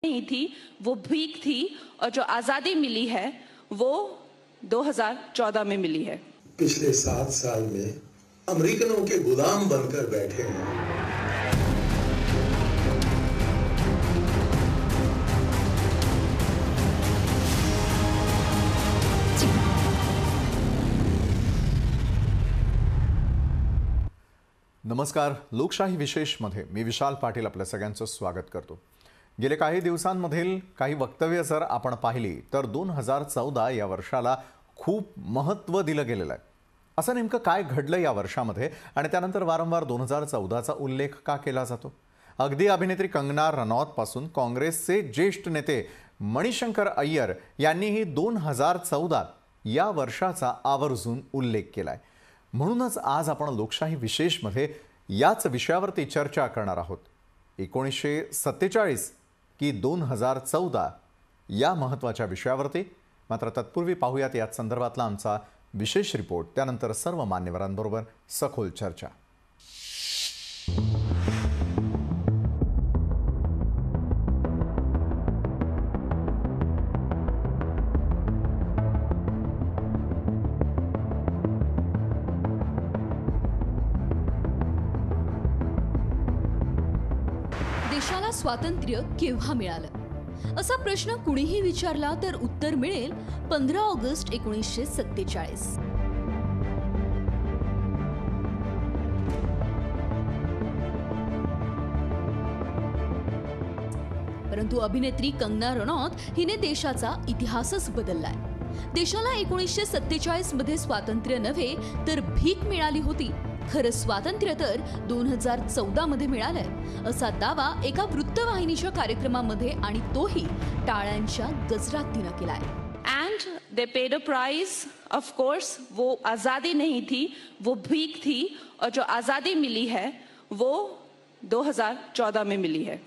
नहीं थी, वो भीख थी, और जो आजादी मिली है वो 2014 में मिली है। पिछले 7 साल में अमेरिकनों के गुलाम बनकर बैठे हैं। नमस्कार, लोकशाही विशेषमध्ये मी विशाल पाटील आपल्या सगळ्यांचं स्वागत करतो। गेले काही दिवसांमधील काही वक्तव्य जर आपण पाहिली तर 2014 या वर्षाला खूप महत्त्व दिलं गेलेलं आहे। असं नेमकं काय घडलं या वर्षामध्ये आणि त्यानंतर वारंवार 2014चा उल्लेख का केला जातो? अगदी अभिनेत्री कंगना रनौत पासून काँग्रेसचे ज्येष्ठ नेते मणिशंकर अय्यर यांनीही 2014 या वर्षाचा आवर्जून उल्लेख केलाय। म्हणूनच आज आपण लोकशाही विशेषमध्ये याच विषयावरती चर्चा करणार आहोत। 1947 की 2014 या महत्त्वाच्या विषयावरती। मात्र तत्पूर्वी पाहूयात याच संदर्भातला आमचा विशेष रिपोर्ट, त्यानंतर सर्व मान्यवरांबरोबर सखोल चर्चा। देशाला स्वातंत्र्य केव्हा मिळालं असा प्रश्न कुणीही विचारला तर उत्तर मिळेल 15 ऑगस्ट 1947। परंतु अभिनेत्री कंगना रनौत हिने देशाचा इतिहासच बदललाय। देशाला 1947 मध्ये स्वातंत्र्य नव्हे तर भीक मिळाली होती। खरं स्वातंत्र्य तर 2014 मध्ये मिळालंय असा दावा एका वृत्तवाहिनीच्या कार्यक्रमामध्ये, आणि तोही टाळ्यांच्या गजरात तिनं केलाय। And they paid a price, of course वो आजादी नहीं थी, वो भीख थी, और जो आजादी मिली है वो 2014 में मिली है।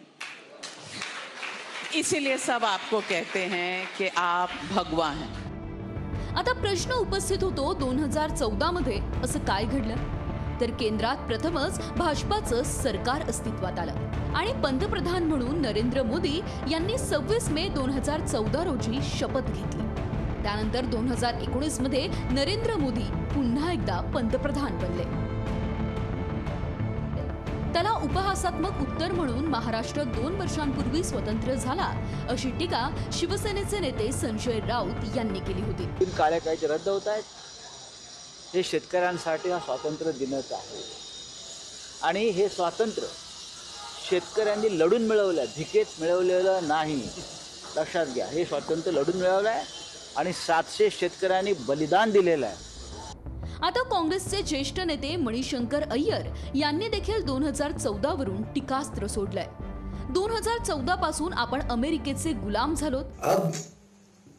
इसीलिए सब आपको कहते हैं कि आप भगवान हैं। आता प्रश्न उपस्थित होतो 2014 मध्ये असं काय घडलं? तर केंद्रात प्रथमच भाजपाचं सरकार अस्तित्वात आलं आणि पंतप्रधान म्हणून नरेंद्र मोदी यांनी 26 मे 2014 रोजी शपथ घेतली। त्यानंतर 2019 मध्ये नरेंद्र मोदी पुन्हा एकदा पंतप्रधान बनले। त्याला उपहासात्मक उत्तर म्हणून महाराष्ट्र 2 वर्षांपूर्वी स्वतंत्र झाला अशी टीका शिवसेनेचे नेते संजय राऊत यांनी केली होती। कार्यकाळी रद्द होत आहेत, हे शेतकऱ्यांसाठी हा स्वातंत्र्य दिनच आहे आणि हे स्वातंत्र्य शेतकऱ्यांनी लढून मिळवलं, भिकेत मिळवलेलं नाही। लक्षात घ्या, हे स्वातंत्र्य लढून मिळवलं आहे आणि 700 शेतकऱ्यांनी बलिदान दिलेलं आहे। आता काँग्रेसचे ज्येष्ठ नेते मणिशंकर अय्यर यांनी देखील 2014 वरून टीकास्त्र सोडलंय। 2014 पासून आपण अमेरिकेचे गुलाम झालोत। अब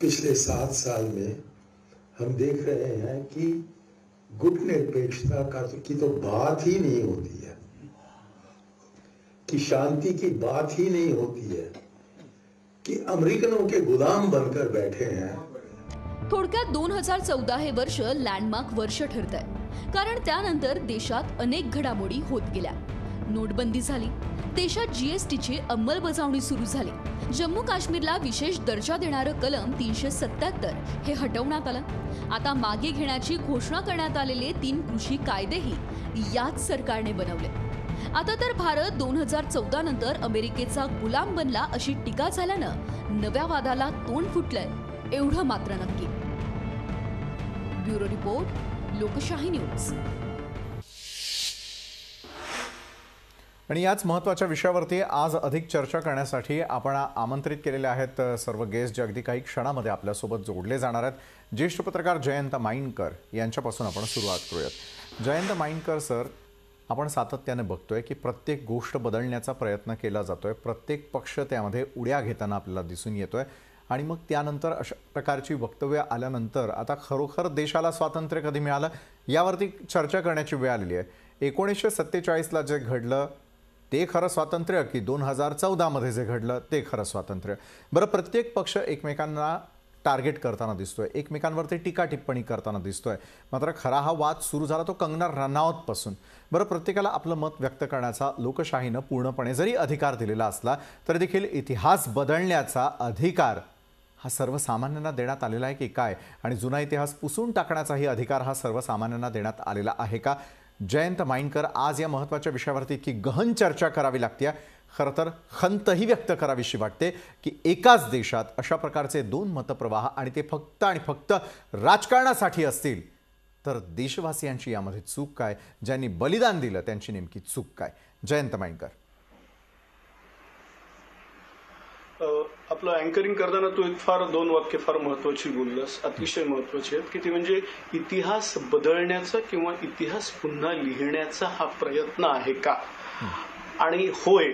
पिछले 7 साल में हम देख रहे हैं कि गुटनिरपेक्षता की तो बात ही नहीं होती है, कि शांति की बात ही नहीं होती है, कि अमेरिकनों के गुलाम बनकर बैठे हैं। थोडक्यात 2014 हे वर्ष लँडमार्क वर्ष ठरतंय, कारण त्यानंतर देशात अनेक घडामोडी होत गेल्या। नोटबंदी झाली, देशात जीएसटीची अंमलबजावणी सुरू झाली, जम्मू काश्मीरला विशेष दर्जा देणारं कलम 377 हे हटवण्यात आलं। आता मागे घेण्याची घोषणा करण्यात आलेले 3 कृषी कायदेही याच सरकारने बनवले। आता तर भारत 2014 नंतर अमेरिकेचा गुलाम बनला अशी टीका झाल्यानं नव्या वादाला तोंड फुटलंय एवढं मात्र नक्की। ब्युरो रिपोर्ट, लोकशाही न्यूज। आणि याच महत्त्वाच्या विषयावरती आज अधिक चर्चा करण्यासाठी आपण आमंत्रित केलेले आहेत सर्व गेस्ट, जे अगदी काही क्षणामध्ये आपल्यासोबत जोडले जाणार आहेत। ज्येष्ठ पत्रकार जयंत माइनकर यांच्यापासून आपण सुरुवात करूयात। जयंत माइनकर सर, आपण सातत्याने बघतोय की प्रत्येक गोष्ट बदलण्याचा प्रयत्न केला जातोय, प्रत्येक पक्ष त्यामध्ये उड्या घेताना आपल्याला दिसून येतोय, आणि मग त्यानंतर अशा प्रकारची वक्तव्य आल्यानंतर आता खरोखर देशाला स्वातंत्र्य कधी मिळालं यावरती चर्चा करण्याची वेळ आलेली आहे। 1947ला जे घडलं ते खरं स्वातंत्र्य की 2014 मध्ये जे घडलं ते खरं स्वातंत्र्य? बरं, प्रत्येक पक्ष एकमेकांना टार्गेट करताना दिसतोय, एकमेकांवरती टीका टिप्पणी करताना दिसतोय. मात्र खरा हा वाद सुरू झाला तो कंगना रनौतपासून. बरं, प्रत्येकाला आपलं मत व्यक्त करण्याचा लोकशाहीनं पूर्णपणे जरी अधिकार दिलेला असला तरी देखील इतिहास बदलण्याचा अधिकार हा सर्वसामान्यांना देण्यात आलेला आहे की काय? आणि जुना इतिहास पुसून टाकण्याचाही अधिकार हा सर्वसामान्यांना देण्यात आलेला आहे का? जयंत माइंडकर, आज या महत्त्वाच्या विषयावरती इतकी गहन चर्चा करावी लागते. खरं तर खंतही व्यक्त करावीशी वाटते की एकाच देशात अशा प्रकारचे दोन मतप्रवाह आणि ते फक्त आणि फक्त राजकारणासाठी असतील तर देशवासियांची यामध्ये चूक काय? ज्यांनी बलिदान दिलं त्यांची नेमकी चूक काय? जयंत माइंडकर. आपलं अँकरिंग करताना तू एक फार दोन वाक्य फार महत्वाची बोललास, अतिशय महत्वाची आहेत की ती म्हणजे इतिहास बदलण्याचा किंवा इतिहास पुन्हा लिहिण्याचा हा प्रयत्न आहे का? आणि होय,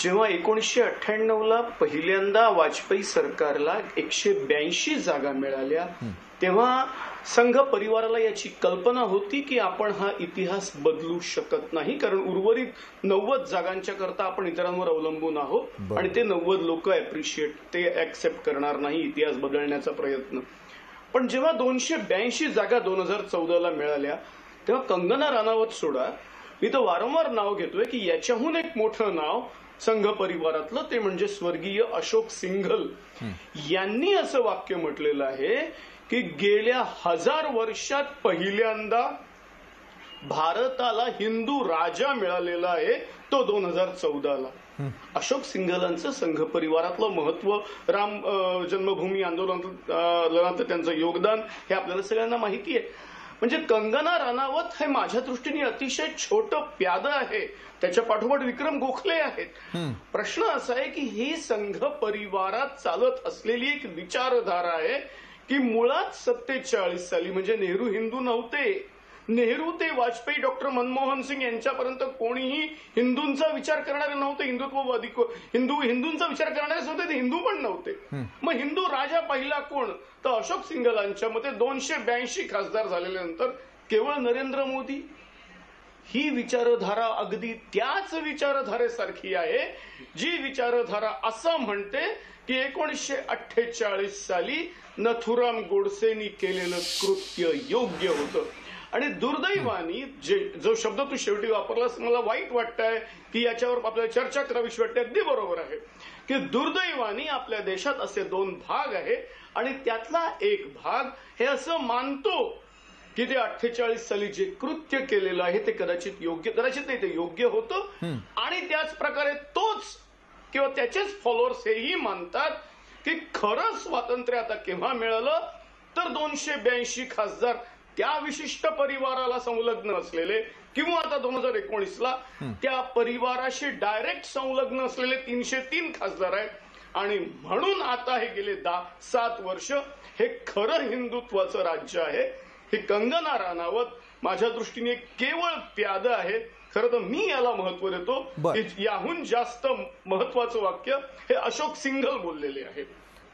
जेव्हा 1998ला पहिल्यांदा वाजपेयी सरकारला 182 जागा मिळाल्या तेव्हा संघ परिवाराला याची कल्पना होती की आपण हा इतिहास बदलू शकत नाही, कारण उर्वरित 90 जागांच्या करता आपण इतरांवर अवलंबून आहोत आणि ते 90 लोक ते ऍक्सेप्ट करणार नाही इतिहास बदलण्याचा प्रयत्न. पण जेव्हा 282 जागा 2014ला मिळाल्या तेव्हा कंगना राणावत सोडा, मी तर वारंवार नाव घेतोय की याच्याहून एक मोठं नाव संघ परिवारातलं ते म्हणजे स्वर्गीय अशोक सिंघल यांनी असं वाक्य म्हटलेलं आहे की गेल्या 1000 वर्षात पहिल्यांदा भारताला हिंदू राजा मिळालेला आहे तो 2014ला. अशोक सिंघलांचं संघ परिवारातलं महत्व, राम जन्मभूमी आंदोलनात त्यांचं योगदान हे आपल्याला सगळ्यांना माहिती आहे. म्हणजे कंगना राणावत हे माझ्या दृष्टीने अतिशय छोटं प्यादं आहे, त्याच्या पाठोपाठ विक्रम गोखले आहेत. प्रश्न असा आहे की ही संघ परिवारात चालत असलेली एक विचारधारा आहे की मुळात 47 साली म्हणजे नेहरू हिंदू नव्हते. नेहरू ते वाजपेयी, डॉक्टर मनमोहन सिंग यांच्यापर्यंत कोणीही हिंदूंचा विचार करणारे नव्हते. हिंदुत्ववादी हिंदूंचा विचार करणारेच होते, ते हिंदू पण नव्हते. मग हिंदू राजा पहिला कोण? तर अशोक सिंघलांच्या मते 282 खासदार झाल्यानंतर केवळ नरेंद्र मोदी. ही विचारधारा अगदी त्याच विचारधारेसारखी आहे जी विचारधारा असं म्हणते की 1948 साली नथुराम गोडसेंनी केलेलं कृत्य योग्य होतं. आणि दुर्दैवानी जो शब्द तू शेवटी वापरलास मला वाईट वाटतंय की याच्यावर आपल्याला चर्चा करावीशी वाटते. अगदी बरोबर आहे की दुर्दैवानी आपल्या देशात असे दोन भाग आहे आणि त्यातला एक भाग हे असं मानतो की ते 48 साली जे कृत्य केलेलं आहे ते कदाचित नाही, ते योग्य होतं. आणि त्याच प्रकारे तोच किंवा त्याचेच फॉलोअर्स हेही मानतात की खरं स्वातंत्र्य आता केव्हा मिळालं तर 282 खासदार त्या विशिष्ट परिवाराला संलग्न असलेले किंवा आता 2019ला त्या परिवाराशी डायरेक्ट संलग्न असलेले 303 खासदार आहेत. आणि म्हणून आता हे गेले 7 वर्ष हे खरं हिंदुत्वाचं राज्य आहे. हे कंगना राणावत माझ्या दृष्टीने केवळ प्यादं आहे. खरं तर मी याला महत्व देतो की याहून जास्त महत्वाचं वाक्य हे अशोक सिंघल बोललेले आहे.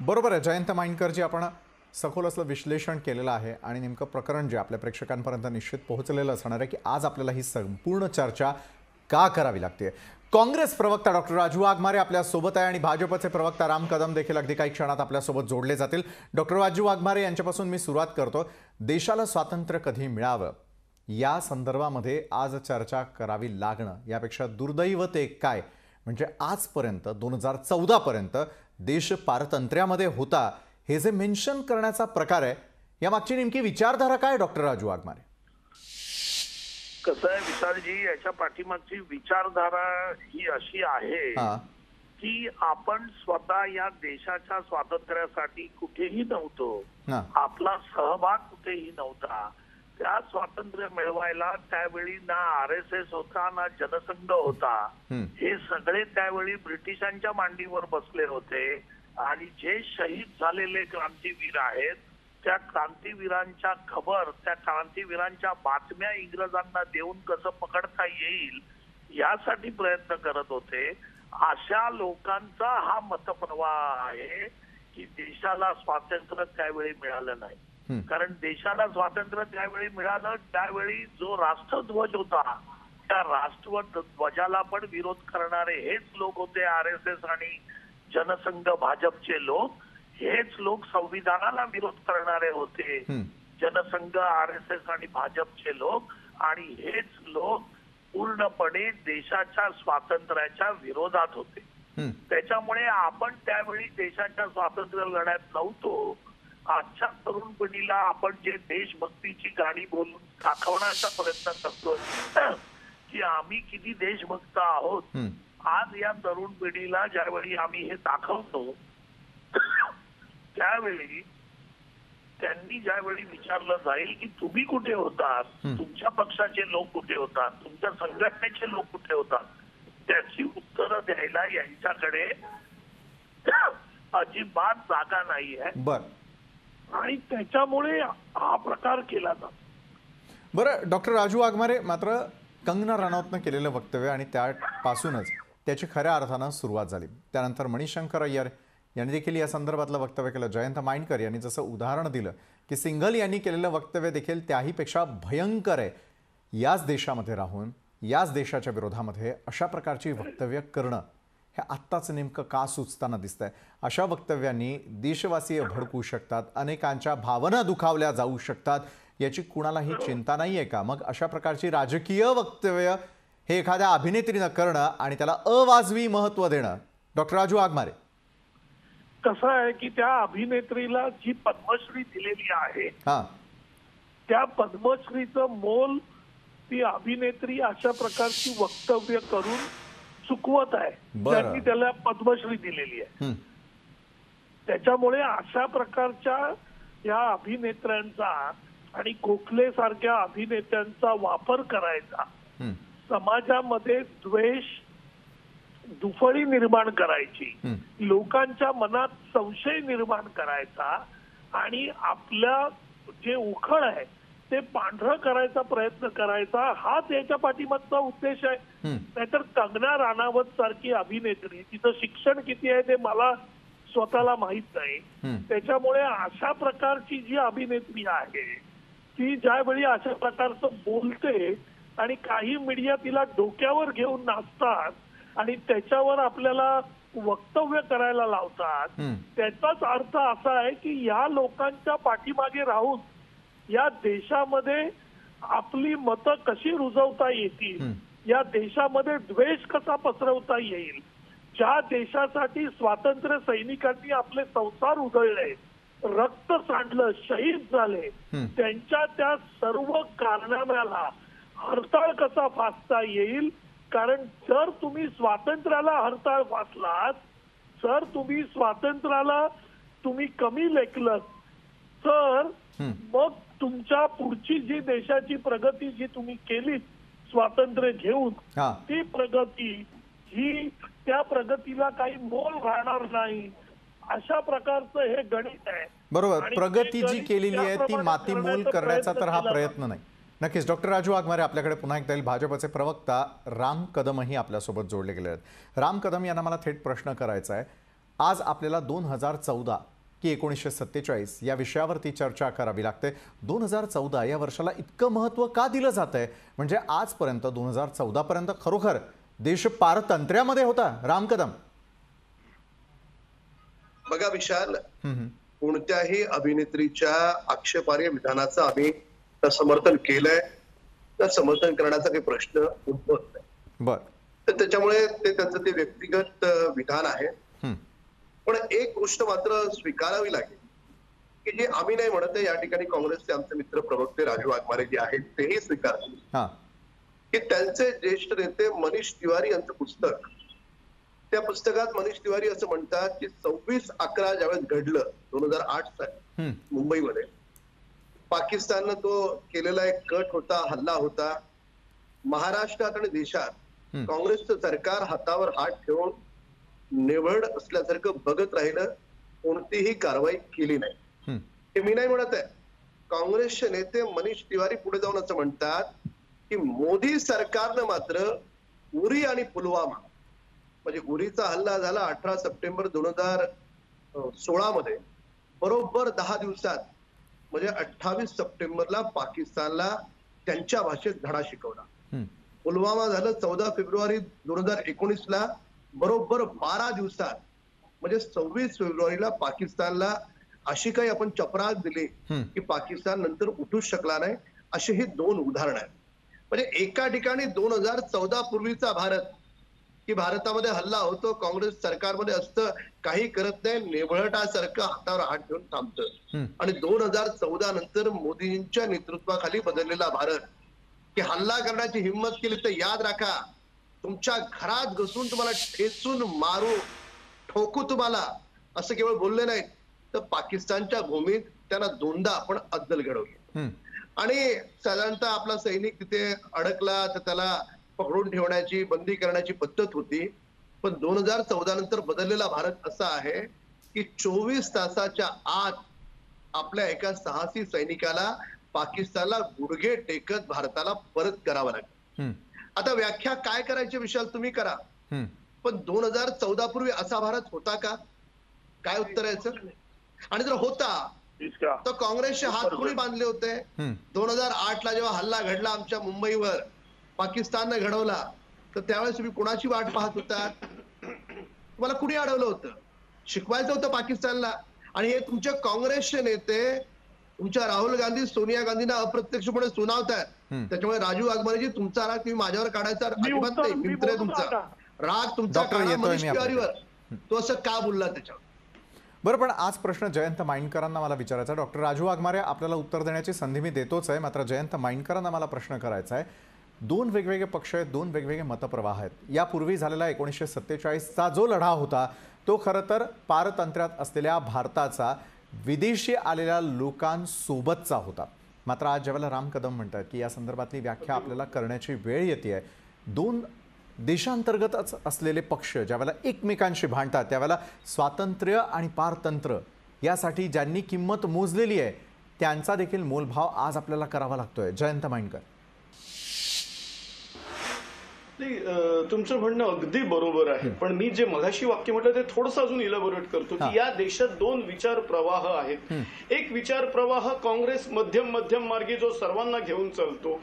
बरोबर आहे जयंत माइंडकरजी, आपण सखोल असलं विश्लेषण केलेलं आहे आणि नेमकं प्रकरण जे आपल्या प्रेक्षकांपर्यंत निश्चित पोहोचलेलं असणार आहे की आज आपल्याला ही संपूर्ण चर्चा का करावी लागते. काँग्रेस प्रवक्ता डॉक्टर राजू वाघमारे आपल्या सोबत आहे आणि भाजपचे प्रवक्ता राम कदम देखील अगदी काही क्षणात आपल्यासोबत जोडले जातील. डॉक्टर राजू वाघमारे यांच्यापासून मी सुरुवात करतो. देशाला स्वातंत्र्य कधी मिळावं या संदर्भामध्ये आज चर्चा करावी लागणं यापेक्षा दुर्दैव ते काय? म्हणजे आजपर्यंत 2014 पर्यंत देश पारतंत्र्यामध्ये होता हे जे मेन्शन करण्याचा प्रकार आहे यामागची नेमकी विचारधारा काय डॉक्टर राजू वाघमारे? कसं आहे विशालजी, याच्या पाठीमागची विचारधारा ही अशी आहे की आपण स्वतः या देशाच्या स्वातंत्र्यासाठी कुठेही नव्हतो, आपला सहभाग कुठेही नव्हता. त्या स्वातंत्र्य मिळवायला त्यावेळी ना RSS होता ना जनसंघ होता. हे सगळे त्यावेळी ब्रिटिशांच्या मांडीवर बसले होते आणि जे शहीद झालेले क्रांतीवीर आहेत त्या क्रांतीवीरांच्या खबर, त्या क्रांतीवीरांच्या बातम्या इंग्रजांना देऊन कसं पकडता येईल यासाठी प्रयत्न करत होते. अशा लोकांचा हा मतप्रवाह आहे की देशाला स्वातंत्र्य त्यावेळी मिळालं नाही. कारण देशाला स्वातंत्र्य त्यावेळी मिळालं त्यावेळी जो राष्ट्रध्वज होता त्या राष्ट्रध्वजाला पण विरोध करणारे हेच लोक होते RSS आणि जनसंघ भाजपचे लोक. हेच लोक संविधानाला विरोध करणारे होते, जनसंघ, RSS आणि भाजपचे लोक, आणि हेच लोक पूर्णपणे देशाच्या स्वातंत्र्याच्या विरोधात होते. त्याच्यामुळे आपण त्यावेळी देशाच्या स्वातंत्र्य लढ्यात नव्हतो. आजच्या तरुण पिढीला आपण जे देशभक्तीची गाणी बोलून दाखवण्याचा प्रयत्न करतोय की आम्ही किती देशभक्त आहोत, आज या तरुण पिढीला ज्यावेळी आम्ही हे दाखवतो त्यावेळी त्यांनी ज्यावेळी विचारलं जाईल की तुम्ही कुठे होतात, तुमच्या पक्षाचे लोक कुठे होतात, तुमच्या संघटनेचे लोक कुठे होतात, त्याची उत्तरं द्यायला यांच्याकडे अजिबात जागा नाही आहे. आणि त्याच्यामुळे हा प्रकार केला जातो. बरं डॉक्टर राजू वाघमारे, मात्र कंगना रनौतनं केलेलं वक्तव्य आणि त्यापासूनच त्याची खऱ्या अर्थानं सुरुवात झाली. त्यानंतर मणिशंकर अय्यर यांनी देखील या संदर्भातलं वक्तव्य केलं. जयंत माइनकर यांनी जसं उदाहरण दिलं की सिंघल यांनी केलेलं वक्तव्य देखील त्याहीपेक्षा भयंकर आहे. याच देशामध्ये राहून याच देशाच्या विरोधामध्ये अशा प्रकारची वक्तव्य करणं हे आत्ताच नेमकं का सुचताना दिसतंय. अशा वक्तव्यांनी देशवासीय भडकू शकतात, अनेकांच्या भावना दुखावल्या जाऊ शकतात, याची कुणालाही चिंता नाही आहे का? मग अशा प्रकारची राजकीय वक्तव्य हे एखाद्या अभिनेत्रीनं करणं आणि त्याला अवाजवी महत्त्व देणं. डॉक्टर राजू वाघमारे, कसं आहे की त्या अभिनेत्रीला जी पद्मश्री दिलेली आहे त्या पद्मश्रीचं मोल ती अभिनेत्री अशा प्रकारची वक्तव्य करून चुकवत आहे, त्यांनी त्याला पद्मश्री दिलेली आहे. त्याच्यामुळे अशा प्रकारच्या या अभिनेत्यांचा आणि गोखले सारख्या अभिनेत्यांचा वापर करायचा, समाजामध्ये द्वेष, दुफळी निर्माण करायची, लोकांच्या मनात संशय निर्माण करायचा आणि आपल्या जे उखळ आहे ते पांढरं करायचा प्रयत्न करायचा, हा त्याच्या पाठीमागचा उद्देश आहे. नाहीतर कंगना राणावत सारखी अभिनेत्री, तिचं शिक्षण किती आहे ते मला स्वतःला माहित नाही. त्याच्यामुळे अशा प्रकारची जी अभिनेत्री आहे ती ज्यावेळी अशा प्रकारचं बोलते आणि काही मीडिया तिला डोक्यावर घेऊन नाचतात आणि त्याच्यावर आपल्याला वक्तव्य करायला लावतात, त्याचाच अर्थ असा आहे की या लोकांच्या पाठीमागे राहून या देशामध्ये आपली मतं कशी रुजवता येतील, या देशामध्ये द्वेष कसा पसरवता येईल, ज्या देशासाठी स्वातंत्र्य सैनिकांनी आपले संसार उधळले, रक्त सांडलं, शहीद झाले, त्यांच्या त्या सर्व कारनाम्याला हरताळ कसा फासता येईल. कारण जर तुम्ही स्वातंत्र्याला हरताळ फासलात, जर तुम्ही स्वातंत्र्याला कमी लेखलं तर मग तुमच्या पुढची जी देशाची प्रगती जी तुम्ही केली स्वातंत्र्य घेऊन, ती प्रगती ही त्या प्रगतीला काही मोल राहणार नाही. अशा प्रकारचं हे गणित आहे. बरोबर, प्रगती जी केलेली आहे ती मातीमोल करण्याचा तर हा प्रयत्न नाही. नक्कीच. डॉक्टर राजू वाघमारे, आपल्याकडे पुन्हा एकदा येईल. भाजपचे प्रवक्ता राम कदमही आपल्यासोबत जोडले गेले आहेत. राम कदम यांना मला थेट प्रश्न करायचा आहे. आज आपल्याला 2014 की 1947 या विषयावरती चर्चा करावी लागते. 2014 या वर्षाला इतकं महत्त्व का दिलं जात आहे? म्हणजे आजपर्यंत 2014 पर्यंत खरोखर देश पारतंत्र्यामध्ये होता. राम कदम. बघा विशाल, कोणत्याही अभिनेत्रीच्या आक्षेपार्ह विधानाचं आम्ही समर्थन केलंय, तर समर्थन करण्याचा काही प्रश्न उद्भवत नाही. तर त्याच्यामुळे ते त्यांचं ते व्यक्तिगत विधान आहे. पण एक गोष्ट मात्र स्वीकारावी लागेल की जे आम्ही नाही म्हणत आहे, या ठिकाणी काँग्रेसचे आमचे मित्र प्रवक्ते राजू वाघमारे जे आहेत तेही स्वीकारतील की त्यांचे ज्येष्ठ नेते मनीष तिवारी यांचं पुस्तक, त्या पुस्तकात मनीष तिवारी असं म्हणतात की 26/11 ज्यावेळेस घडलं 2008 साली मुंबईमध्ये, पाकिस्ताननं तो केलेला एक कट होता, हल्ला होता. महाराष्ट्रात आणि देशात काँग्रेसचं सरकार हातावर हात ठेवून निवड असल्यासारखं बघत राहिलं, कोणतीही कारवाई केली नाही. हे मी नाही म्हणत आहे. काँग्रेसचे नेते मनीष तिवारी पुढे जाऊन असं म्हणतात की मोदी सरकारनं मात्र उरी आणि पुलवामा, म्हणजे उरीचा हल्ला झाला 18 सप्टेंबर 2016 मध्ये, बरोबर 10 दिवसात म्हणजे 28 सप्टेंबरला पाकिस्तानला त्यांच्या भाषेत धडा शिकवला. पुलवामा झालं 14 फेब्रुवारी 2019ला, बरोबर 12 दिवसात म्हणजे 26 फेब्रुवारीला पाकिस्तानला अशी काही आपण चपराक दिली की पाकिस्तान नंतर उठूच शकला नाही, अशी ही 2 उदाहरणं आहेत. म्हणजे एका ठिकाणी 2014 पूर्वीचा भारत, की भारतामध्ये हल्ला होतो, काँग्रेस सरकारमध्ये असतं, काही करत नाही, नेबळटासारखं हातावर हात ठेवून थांबतं. आणि 2014 नंतर मोदींच्या नेतृत्वाखाली बदललेला भारत, की हल्ला करण्याची हिंमत केली तर याद राखा, तुमच्या घरात घुसून तुम्हाला ठेचून मारू, ठोकू तुम्हाला, असं केवळ बोलले नाहीत, तर पाकिस्तानच्या भूमीत त्यांना 2दा आपण अद्दल घडवली. आणि साधारणतः आपला सैनिक तिथे अडकला तर त्याला पकडून ठेवण्याची, बंदी करण्याची पद्धत होती. पण 2014 नंतर बदललेला भारत असा आहे की 24 तासाच्या आत आपल्या एका साहसी सैनिकाला पाकिस्तानला गुडघे टेकत भारताला परत करावं लागलं. आता व्याख्या काय करायची विशाल तुम्ही करा, पण 2014 पूर्वी असा भारत होता का? काय उत्तर यायचं? आणि जर होता तर काँग्रेसचे हात कोणी बांधले होते? 2008ला जेव्हा हल्ला घडला आमच्या मुंबईवर, पाकिस्तानने घडवला, तर त्यावेळेस तुम्ही कुणाची वाट पाहत होता? तुम्हाला कुणी अडवलं होतं? शिकवायचं होतं पाकिस्तानला. आणि हे तुमचे काँग्रेसचे नेते तुमच्या राहुल गांधी, सोनिया गांधींना अप्रत्यक्षपणे सुनावतात. त्याच्यामुळे राजू वाघमारेजी, तुमचा राग तुम्ही माझ्यावर काढायचा अजिबात नाही. मित्र आहे तुमचा, राग तुमचा काढा मनीष तिवारीवर. तो असं का बोलला त्याच्यावर? बरं, पण आज प्रश्न जयंत माइंडकरांना मला विचारायचा. डॉक्टर राजू वाघमारे आपल्याला उत्तर देण्याची संधी मी देतोच आहे, मात्र जयंत माइंडकरांना मला प्रश्न करायचा आहे. 2 वेगवेगळे पक्ष आहेत, 2 वेगवेगळे मतप्रवाह आहेत. यापूर्वी झालेला 1947चा जो लढा होता तो खरं तर पारतंत्र्यात असलेल्या भारताचा विदेशी आलेल्या लोकांसोबतचा होता. मात्र आज ज्यावेळेला राम कदम म्हणतात की या संदर्भातली व्याख्या आपल्याला करण्याची वेळ येते, 2 देशांतर्गतच असलेले पक्ष ज्यावेळेला एकमेकांशी भांडतात, त्यावेळेला स्वातंत्र्य आणि पारतंत्र्य यासाठी ज्यांनी किंमत मोजलेली आहे त्यांचा देखील मोलभाव आज आपल्याला करावा लागतोय. जयंत माइंडकर, तुमचं म्हणणं अगदी बरोबर आहे, पण मी जे मगाशी वाक्य म्हटलं ते थोडंसं अजून इलॅबोरेट करतो की या देशात 2 विचार प्रवाह आहेत. एक विचार प्रवाह काँग्रेस मध्यम मार्गी जो सर्वांना घेऊन चालतो,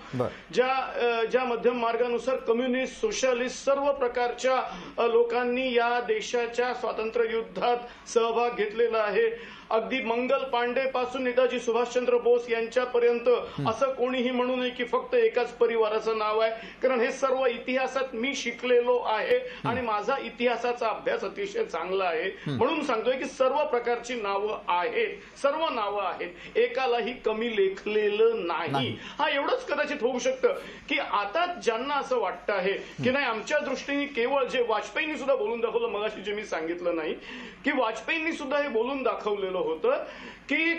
ज्या मध्यम मार्गानुसार कम्युनिस्ट, सोशलिस्ट सर्व प्रकारच्या लोकांनी या देशाच्या स्वातंत्र्य युद्धात सहभाग घेतलेला आहे. अगदी मंगल पांडे पासून नेताजी सुभाषचंद्र बोस यांच्यापर्यंत असं कोणीही म्हणू नये की फक्त एकाच परिवाराचं नाव आहे, कारण हे सर्व इतिहासात मी शिकलेलो आहे आणि माझा इतिहासाचा अभ्यास अतिशय चांगला आहे. म्हणून सांगतोय की सर्व प्रकारची नावं आहेत, सर्व नावं आहेत, एकालाही कमी लेखलेलं नाही. हा एवढंच कदाचित होऊ शकतं की आता ज्यांना असं वाटतं आहे की नाही आमच्या दृष्टीने केवळ जे वाजपेयींनी सुद्धा बोलून दाखवलं, मगाशी जे मी सांगितलं नाही की वाजपेयींनी सुद्धा हे बोलून दाखवलेलं होतं की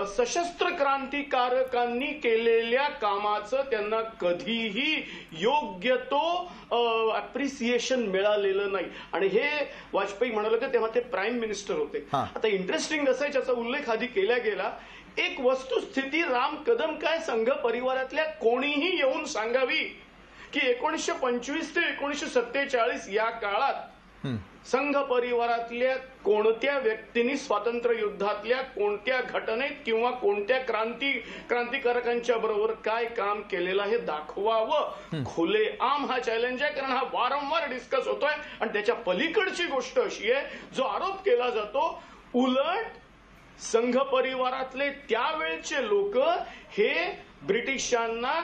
सशस्त्र क्रांतिकारकांनी केलेल्या कामाचं त्यांना कधीही योग्य तो अप्रिसिएशन मिळालेलं नाही. आणि हे वाजपेयी म्हणाले की तेव्हा ते प्राईम मिनिस्टर होते. आता इंटरेस्टिंग असं याचा उल्लेख आधी केला गेला. एक वस्तुस्थिती राम कदम काय संघ परिवारातल्या कोणीही येऊन सांगावी की 1925 ते 1947 या काळात संघ परिवारातल्या कोणत्या व्यक्तींनी स्वातंत्र्य युद्धातल्या कोणत्या घटनेत किंवा कोणत्या क्रांतिकारकांच्या बरोबर काय काम केलेलं आहे दाखवावं. खुलेआम हा चॅलेंज आहे, कारण हा वारंवार डिस्कस होतोय. आणि त्याच्या पलीकडची गोष्ट अशी आहे, जो आरोप केला जातो उलट संघ परिवारातले त्यावेळचे लोक हे ब्रिटिशांना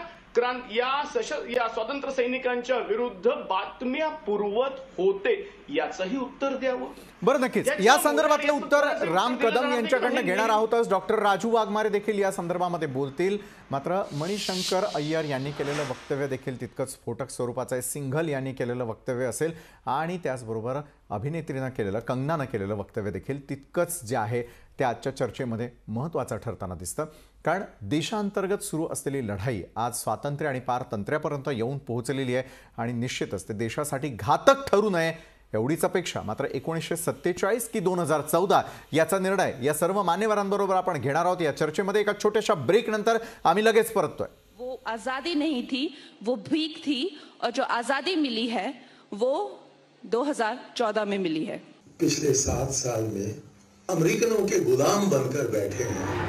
या स्वातंत्र्य सैनिकांच्या विरुद्ध बातम्या पुरवत होते, याचंही उत्तर द्यावं. बरं, नक्कीच या संदर्भातलं उत्तर राम कदम यांच्याकडनं घेणार आहोतच. डॉक्टर राजू वाघमारे देखील या संदर्भामध्ये बोलतील. मात्र मणिशंकर अय्यर यांनी केलेलं वक्तव्य देखील तितकंच स्फोटक स्वरूपाचं आहे. सिंघल यांनी केलेलं वक्तव्य असेल आणि त्याचबरोबर अभिनेत्रीनं केलेलं, कंगनानं केलेलं वक्तव्य देखील तितकंच जे आहे ते आजच्या चर्चेमध्ये महत्त्वाचं ठरताना दिसतं. कारण देशांतर्गत सुरू असलेली लढाई आज स्वातंत्र्य आणि पारतंत्र्यापर्यंत येऊन पोहोचलेली आहे आणि निश्चितच ते देशासाठी घातक ठरू नये एवढीच अपेक्षा. मात्र 1947 की 2014 याचा निर्णय या सर्व मान्यवरांबरोबर आपण घेणार आहोत या चर्चेमध्ये. एका छोट्याशा ब्रेक नंतर आम्ही लगेच परततोय. वो आजादी नहीं थी, वो भीख थी, और जो आजादी मिली है वो 2014 में मिली है. पिछले 7 साल में अमेरिकनों के गुलाम बनकर बैठे हैं.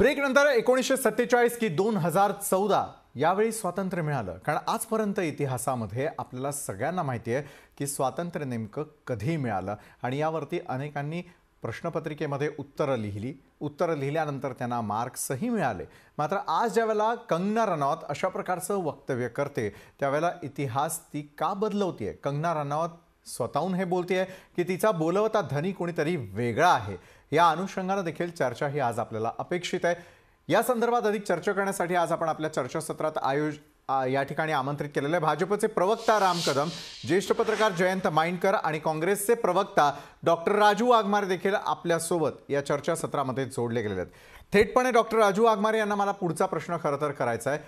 ब्रेक नंतर 1947 की 2014 यावेळी स्वातंत्र्य मिळालं. कारण आजपर्यंत इतिहासामध्ये आपल्याला सगळ्यांना माहिती आहे की स्वातंत्र्य नेमकं कधी मिळालं आणि यावरती अनेकांनी प्रश्नपत्रिकेमध्ये उत्तरं लिहिल्यानंतर त्यांना मार्क्सही मिळाले. मात्र आज ज्यावेळेला कंगना रनौत अशा प्रकारचं वक्तव्य करते त्यावेळेला इतिहास ती का बदलवतीये? कंगना रनौत स्वतःहून हे बोलतेय की तिचा बोलवता धनी कोणीतरी वेगळा आहे. या अनुषंगाने देखील चर्चा ही आज आपल्याला अपेक्षित आहे. या संदर्भात अधिक चर्चा करण्यासाठी आज आपण आपल्या चर्चासत्रात या ठिकाणी आमंत्रित केलेले भाजपचे प्रवक्ता राम कदम, ज्येष्ठ पत्रकार जयंत माइंडकर आणि काँग्रेसचे प्रवक्ता डॉक्टर राजू वाघमारे देखील आपल्यासोबत या चर्चासत्रामध्ये जोडले गेलेले आहेत. थेटपणे डॉक्टर राजू वाघमारे यांना मला पुढचा प्रश्न खरं तर करायचा आहे.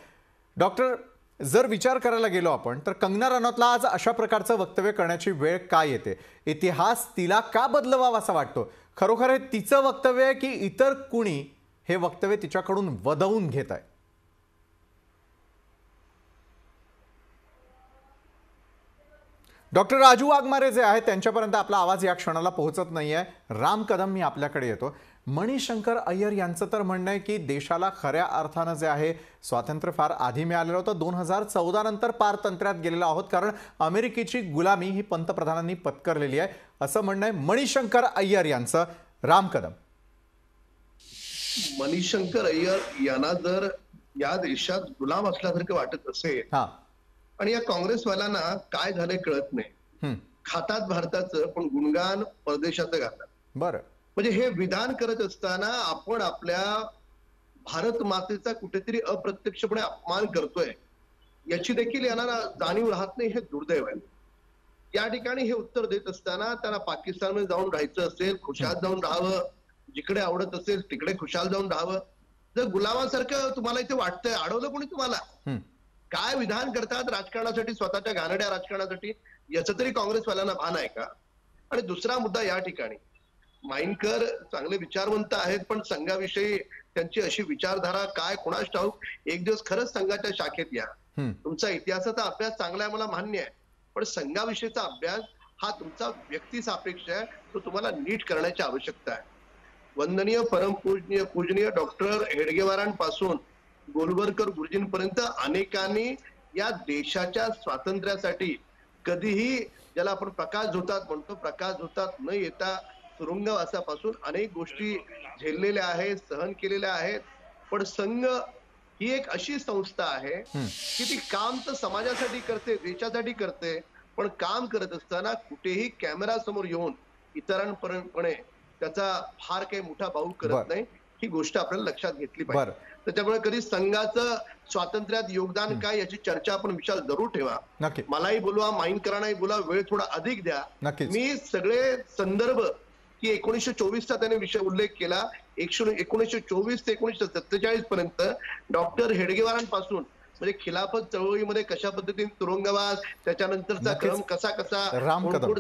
डॉक्टर, जर विचार करायला गेलो आपण तर कंगना रनौतला आज अशा प्रकारचं वक्तव्य करण्याची वेळ का येते? इतिहास तिला का बदलवावा असा वाटतो? खरोखर हे तिचं वक्तव्य आहे की इतर कुणी हे वक्तव्य तिच्याकडून वदवून घेत आहे? डॉक्टर राजू वाघमारे जे आहेत त्यांच्यापर्यंत आपला आवाज या क्षणाला पोहोचत नाहीये. राम कदम, मी आपल्याकडे येतो. मणिशंकर अय्यर यांचं तर म्हणणं आहे की देशाला खऱ्या अर्थानं जे आहे स्वातंत्र्य फार आधी मिळालेलं होतं. 2014 नंतर पारतंत्र्यात गेलेलो आहोत कारण अमेरिकेची गुलामी ही पंतप्रधानांनी पत्करलेली आहे, असं म्हणणं आहे मणिशंकर अय्यर यांचं. राम कदम. मणिशंकर अय्यर यांना जर या देशात गुलाम असल्यासारखं वाटत असेल आणि या काँग्रेसवाल्यांना काय झाले कळत नाही, खातात भारताचं पण गुणगान परदेशाचं घालतात. बरं, म्हणजे हे विधान करत असताना आपण आपल्या भारत मातेचा कुठेतरी अप्रत्यक्षपणे अपमान करतोय याची देखील यांना जाणीव राहत नाही. हे दुर्दैव आहे. या ठिकाणी हे उत्तर देत असताना त्यांना पाकिस्तानमध्ये जाऊन राहायचं असेल, खुशाल जाऊन राहावं, जिकडे आवडत असेल तिकडे खुशाल जाऊन राहावं. जर गुलामासारखं तुम्हाला इथे वाटतंय, अडवलं कोणी तुम्हाला? काय विधान करतात राजकारणासाठी, स्वतःच्या घाणेरड्या राजकारणासाठी, याचं तरी काँग्रेसवाल्यांना भान आहे का? आणि दुसरा मुद्दा या ठिकाणी, माइंडकर चांगले विचारवंत आहेत पण संघाविषयी त्यांची अशी विचारधारा काय कोणास ठाऊक. एक दिवस खरंच संघाच्या शाखेत या. तुमचा इतिहासाचा अभ्यास चांगला आहे, मला मान्य आहे, पण संघाविषयीचा अभ्यास हा तुमचा व्यक्तिसापेक्ष आहे, तो तुम्हाला नीट करण्याची आवश्यकता आहे. वंदनीय पूजनीय डॉक्टर हेडगेवारांपासून गोलवरकर गुरुजींपर्यंत अनेकांनी या देशाच्या स्वातंत्र्यासाठी कधीही, ज्याला आपण प्रकाश झोतात म्हणतो, प्रकाश झोतात न येता तुरुंगवासापासून अनेक गोष्टी झेललेल्या आहेत, सहन केलेल्या आहेत. पण संघ ही एक अशी संस्था आहे की ती काम तर समाजासाठी करते, देशासाठी करते, पण काम करत असताना कुठेही कॅमेरा समोर येऊन इतरांपर्यंत त्याचा फार काही मोठा बाऊ करत नाही. ही गोष्ट आपल्याला लक्षात घेतली पाहिजे. त्याच्यामुळे कधी संघाचं स्वातंत्र्यात योगदान काय याची चर्चा आपण विचार जरूर ठेवा. मलाही बोलवा, माइंडकरांनाही बोला, वेळ थोडा अधिक द्या. मी सगळे संदर्भ की 1924चा त्याने विषय उल्लेख केला, 1924 ते 1947 पर्यंत डॉक्टर हेडगेवारांपासून म्हणजे खिलाफत चळवळीमध्ये कशा पद्धतीने तुरुंगवास, त्याच्यानंतरचा क्रम कसा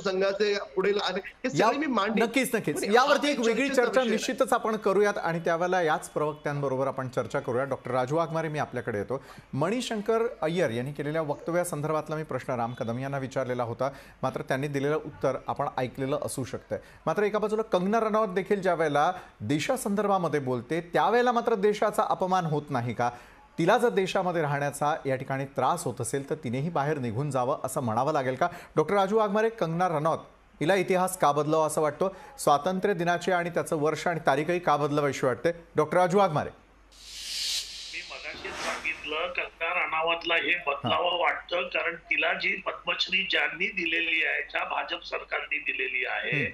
संघाचे पुढे हे सगळे मी मांडले. नक्कीच यावरती एक वेगळी चर्चा निश्चितच आपण करूयात आणि त्यावेळेला याच प्रवक्त्यांबरोबर आपण चर्चा करूया. डॉक्टर राजू वाघमारे, मी आपल्याकडे येतो. मणिशंकर अय्यर यांनी केलेल्या वक्तव्यासंदर्भातला मी प्रश्न राम कदम यांना विचारलेला होता, मात्र त्यांनी दिलेलं उत्तर आपण ऐकलेलं असू शकतंय. मात्र एका बाजूला कंगना रनौत देखील ज्या वेळेला देशासंदर्भामध्ये बोलते त्यावेळेला मात्र देशाचा अपमान होत नाही का? तिला जर देशामध्ये राहण्याचा या ठिकाणी त्रास होत असेल तर तिनेही बाहेर निघून जावं असं म्हणावं लागेल का? डॉक्टर राजू वाघमारे, कंगना रनौत हिला इतिहास का बदलावा असं वाटतं? स्वातंत्र्य दिनाची आणि त्याचं वर्ष आणि तारीखही का बदलावीशी वाटते? डॉक्टर राजू वाघमारे. मी मगाशीच सांगितलं, कंगना रनौतला हे बदलावं वाटतं कारण तिला जी पद्मश्री ज्यांनी दिलेली आहे, ज्या भाजप सरकारने दिलेली आहे,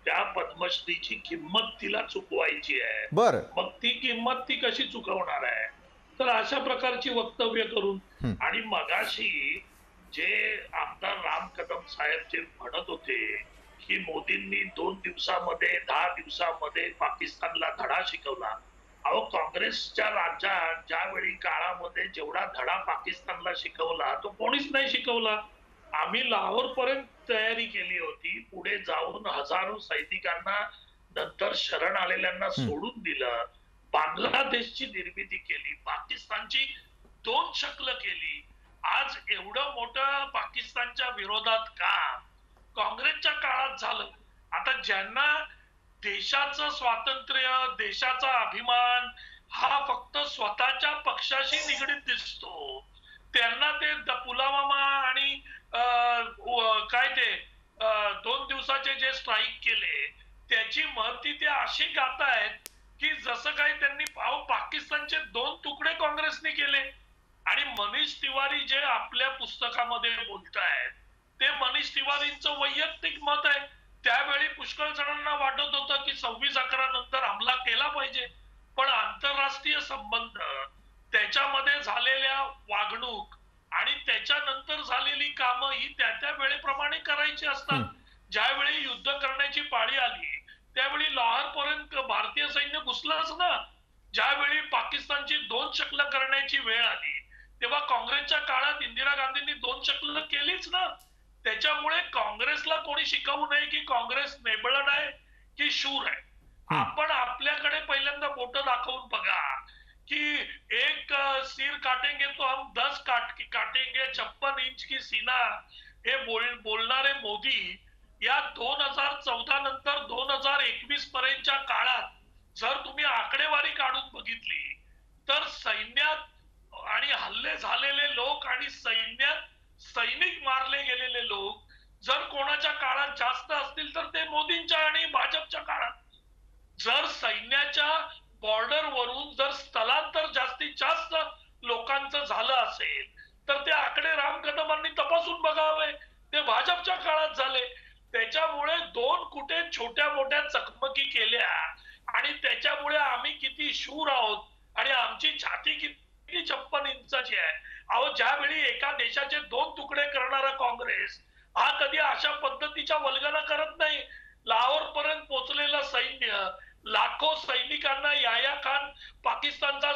त्या पद्मश्रीची किंमत तिला चुकवायची आहे. मग ती किंमत ती कशी चुकवणार आहे? तर अशा प्रकारची वक्तव्य करून. आणि मगाशी जे आमदार राम कदम साहेब जे म्हणत होते की मोदींनी 2 दिवसामध्ये 10 दिवसामध्ये पाकिस्तानला धडा शिकवला. अहो, काँग्रेसच्या राज्यात ज्यावेळी काळामध्ये जेवढा धडा पाकिस्तानला शिकवला तो कोणीच नाही शिकवला. आम्ही लाहोर पर्यंत तयारी केली होती, पुढे जाऊन हजारो सैनिकांना नंतर शरण आलेल्यांना सोडून दिलं. बांगलादेशची निर्मिती केली, पाकिस्तानची 2 शक्ल केली. आज एवढं मोठं पाकिस्तानच्या विरोधात काम काँग्रेसच्या काळात झालं. आता ज्यांना देशाचं स्वातंत्र्य, देशाचा अभिमान हा फक्त स्वतःच्या पक्षाशी निगडीत दिसतो. त्यांना ते पुलवामा आणि काय ते 2 दिवसाचे जे स्ट्राईक केले त्याची महती ते अशी गातायत की जसं काही त्यांनी पाकिस्तानचे 2 तुकडे काँग्रेसने केले. आणि मनीष तिवारी जे आपल्या पुस्तकामध्ये बोलतायत ते मनीष तिवारींचं वैयक्तिक मत आहे. त्यावेळी पुष्कळ जणांना वाटत होतं की 26/11 नंतर हमला केला पाहिजे, पण आंतरराष्ट्रीय संबंध, त्याच्यामध्ये झालेल्या वागणूक आणि त्याच्यानंतर झालेली कामं ही त्या वेळेप्रमाणे करायची असतात. ज्यावेळी युद्ध करण्याची पाळी आली त्यावेळी लाहोर पर्यंत भारतीय सैन्य घुसलंच ना. ज्यावेळी पाकिस्तानची 2 शकलं करण्याची वेळ आली तेव्हा काँग्रेसच्या काळात इंदिरा गांधींनी 2 शकलं केलीच ना. त्याच्यामुळे काँग्रेसला कोणी शिकवू नये की काँग्रेस नेबळण आहे की शूर आहे. आपण आपल्याकडे पहिल्यांदा बोट दाखवून बघा कि एक सिर काटेंगे तो हम 10 काटेंगे, 56 इंच की सीना, हे बोलणारे मोदी या 2014 नंतर 2021 पर्यंतच्या काळात जर तुम्ही आकडेवारी काढून बघितली तर सैन्यात आणि हल्ले झालेले लोक आणि सैन्यात सैनिक मारले गेलेले लोक जर कोणाच्या काळात जास्त असतील तर ते मोदींच्या आणि भाजपच्या काळात. जर सैन्याच्या बॉर्डर वरून जर स्थलांतर जास्तीत जास्त लोकांचं झालं असेल तर ते आकडे राम कदमांनी तपासून बघावे. ते भाजपच्या काळात झाले. त्याच्यामुळे 2 कुठे छोट्या मोठ्या चकमकी केल्या आणि त्याच्यामुळे आम्ही किती शूर आहोत आणि आमची छाती किती 56 इंचाची आहे. अहो, ज्यावेळी एका देशाचे 2 तुकडे करणारा काँग्रेस हा कधी अशा पद्धतीच्या वल्गना करत नाही. लाहोर पर्यंत पोहोचलेलं सैन्य, लाखो सैनिकांना याया खान पाकिस्तानचा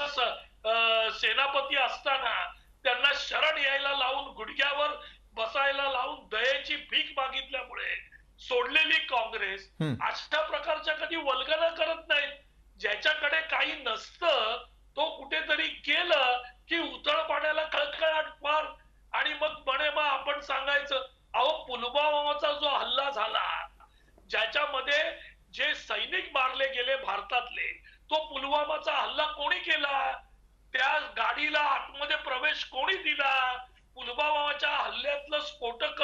सेनापती असताना त्यांना शरण यायला लावून गुडघ्यावर बसायला लावून दयेची भीक मागितल्यामुळे सोडलेली काँग्रेस अशा प्रकारच्या कधी वल्गना करत नाहीत. ज्याच्याकडे काही नसतं तो कुठेतरी गेलं की उथळ पाण्याला कळकळाट मार आणि मग आपण सांगायचं. अहो, पुलवामाचा जो हल्ला झाला ज्याच्यामध्ये जे सैनिक मारले गेले भारतातले, तो पुलवामाचा हल्ला कोणी केला? त्या गाडीला आतमध्ये प्रवेश कोणी दिला? पुलवामाच्या हल्ल्यातलं स्फोटक,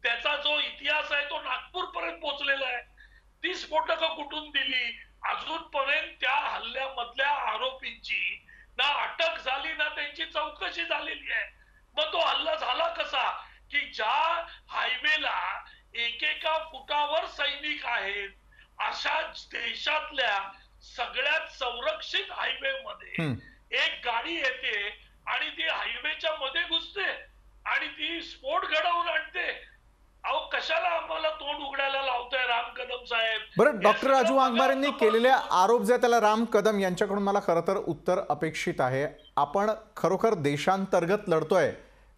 त्याचा जो इतिहास आहे तो नागपूर पर्यंत पोहोचलेला आहे. ती स्फोटक कुठून दिली? अजूनपर्यंत त्या हल्ल्यामधल्या आरोपींची ना अटक झाली ना त्यांची चौकशी झालेली आहे. मग तो हल्ला झाला कसा की ज्या हायवेला एकेका फुटावर सैनिक आहेत अशा देशातल्या सगळ्यात संरक्षित हायवे मध्ये एक गाडी येते आणि ती हायवेच्या मध्ये घुसते आणि ती स्फोट घडवून आणते. अहो, कशाला आम्हाला तोंड उघडायला लावताय राम कदम साहेब? बरं, डॉक्टर राजू वाघमारेंनी केलेले आरोप जे त्याला राम कदम यांच्याकडून मला खरं तर उत्तर अपेक्षित आहे. आपण खरोखर देशांतर्गत लढतोय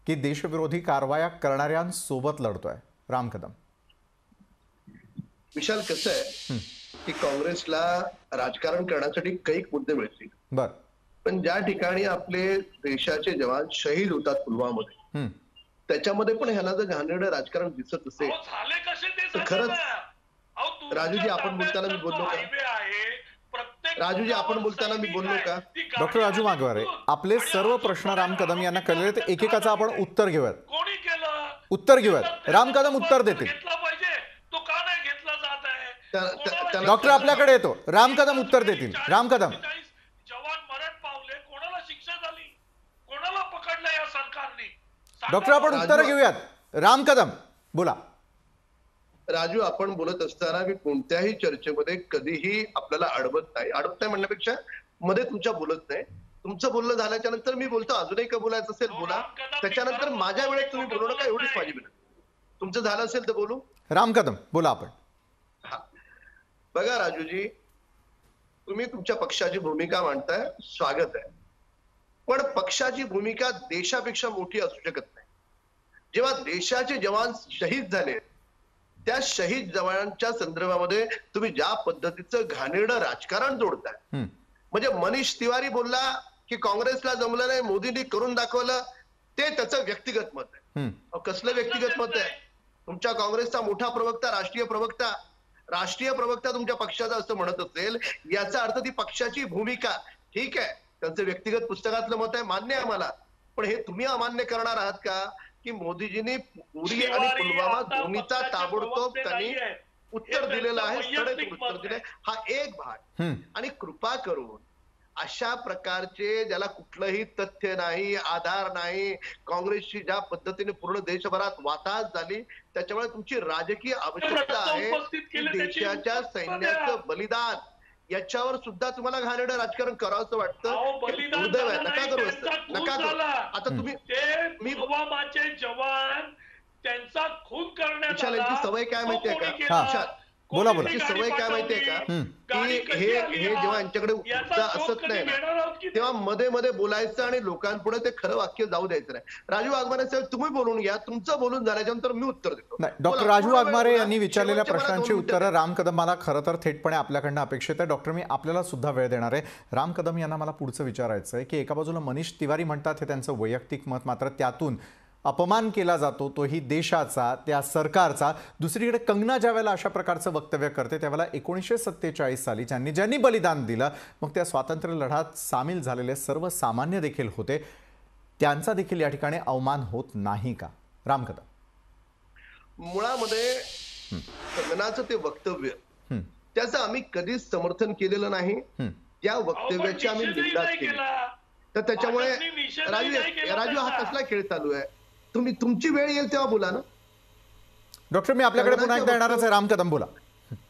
की देशविरोधी कारवाया करणाऱ्यांसोबत लढतोय? राम कदम. विशाल, कसं आहे की काँग्रेसला राजकारण करण्यासाठी काही मुद्दे मिळतील, पण ज्या ठिकाणी आपले देशाचे जवान शहीद होतात पुलवामामध्ये त्याच्यामध्ये पण ह्याला जर घाणेरडं राजकारण दिसत असेल तर खरंच राजूजी आपण बोलताना मी बोललो का? राजूजी आपण बोलताना मी बोललो का? डॉक्टर राजू वाघमारे, आपले सर्व प्रश्न राम कदम यांना कळले तर एकेकाचं आपण उत्तर घेऊयात. उत्तर घेऊयात. राम कदम उत्तर देतील. डॉक्टर आपल्याकडे येतो. राम कदम उत्तर देतील. राम कदम. जवान मरण पावले, कोणाला शिक्षा झाली, कोणाला पकडलं या सरकारने? डॉक्टर आपण उत्तर घेऊयात. राम कदम बोला. राजू, आपण बोलत असताना मी कोणत्याही चर्चेमध्ये कधीही आपल्याला अडवत नाही म्हणण्यापेक्षा मध्ये तुमच्या बोलत नाही. तुमचं बोलणं झाल्याच्या नंतर मी बोलतो. अजूनही का बोलायचं असेल बोला, त्याच्यानंतर माझ्या वेळेत तुम्ही बोलू नका, एवढीच माझी विनंती. तुमचं झालं असेल तर बोलू. राम कदम बोला आपण. बघा राजूजी, तुम्ही तुमच्या पक्षाची भूमिका मांडताय, स्वागत आहे, पण पक्षाची भूमिका देशापेक्षा मोठी असू शकत नाही. जेव्हा देशाचे जवान शहीद झाले त्या शहीद जवानांच्या संदर्भामध्ये तुम्ही ज्या पद्धतीचं घाणेरडं राजकारण जोडताय, म्हणजे मनीष तिवारी बोलला की काँग्रेसला जमलं नाही, मोदींनी करून दाखवलं, ते त्याचं व्यक्तिगत मत आहे. कसलं व्यक्तिगत मत आहे? तुमच्या काँग्रेसचा मोठा प्रवक्ता, राष्ट्रीय प्रवक्ता तुमच्या पक्षाचा असं म्हणत असेल, याचा अर्थ ती पक्षाची भूमिका ठीक आहे, त्यांचं व्यक्तिगत पुस्तकातलं मत आहे, मान्य आहे मला. पण हे तुम्ही अमान्य करणार आहात का की मोदीजींनी उरी आणि पुलवामा दोन्हीचा ताबडतोब त्यांनी उत्तर दिलेलं आहे, सडेतोड उत्तर दिलंय. हा एक भाग. आणि कृपा करून अशा प्रकारचे ज्याला कुठलंही तथ्य नाही, आधार नाही, काँग्रेसची ज्या पद्धतीने पूर्ण देशभरात वाताहत झाली, त्याच्यामुळे तुमची राजकीय आवश्यकता आहे की देशाच्या सैन्याचं बलिदान याच्यावर सुद्धा तुम्हाला घाणेरडं राजकारण करावंसं वाटतं. दुर्दैव आहे. नका करू, नका करू. आता तुम्ही मी जवान त्यांचा खून करण्याची सवय काय माहितीये का? बोला बोला. सवय काय माहितीये का की हे जेव्हा यांच्याकडे उत्साह असत नाही ना, तेव्हा मध्ये मध्ये बोलायचं आणि लोकांपुढे ते खरं वाक्य जाऊ द्यायचं नाही. राजू वाघमारे साहेब, तुम्ही बोलून घ्या, तुमचं बोलून झाल्याच्यानंतर मी उत्तर देतो. डॉक्टर राजू वाघमारे यांनी विचारलेल्या प्रश्नांची उत्तरं राम कदम मला खरं तर थेटपणे आपल्याकडनं अपेक्षित आहे. डॉक्टर, मी आपल्याला सुद्धा वेळ देणार आहे. राम कदम यांना मला पुढचं विचारायचं आहे की एका बाजूला मनीष तिवारी म्हणतात हे त्यांचं वैयक्तिक मत, मात्र त्यातून अपमान केला जातो तोही देशाचा, त्या सरकारचा. दुसरीकडे कंगना ज्यावेळेला अशा प्रकारचं वक्तव्य करते त्यावेळेला 1947 साली ज्यांनी बलिदान दिलं, मग त्या स्वातंत्र्य लढ्यात सामील झालेले सर्वसामान्य देखील होते, त्यांचा देखील या ठिकाणी अवमान होत नाही का? राम कदम. मुळामध्ये कंगनाचं ते वक्तव्य त्याचं आम्ही कधीच समर्थन केलेलं नाही. त्या वक्तव्याची आम्ही निंदा केली. तर त्याच्यामुळे राजू हा कसला खेळ चालू आहे? तुमची वेळ येईल तेव्हा बोला ना. डॉक्टर, मी आपल्याकडे पुन्हा एकदा येणारच आहे. राम कदम बोला.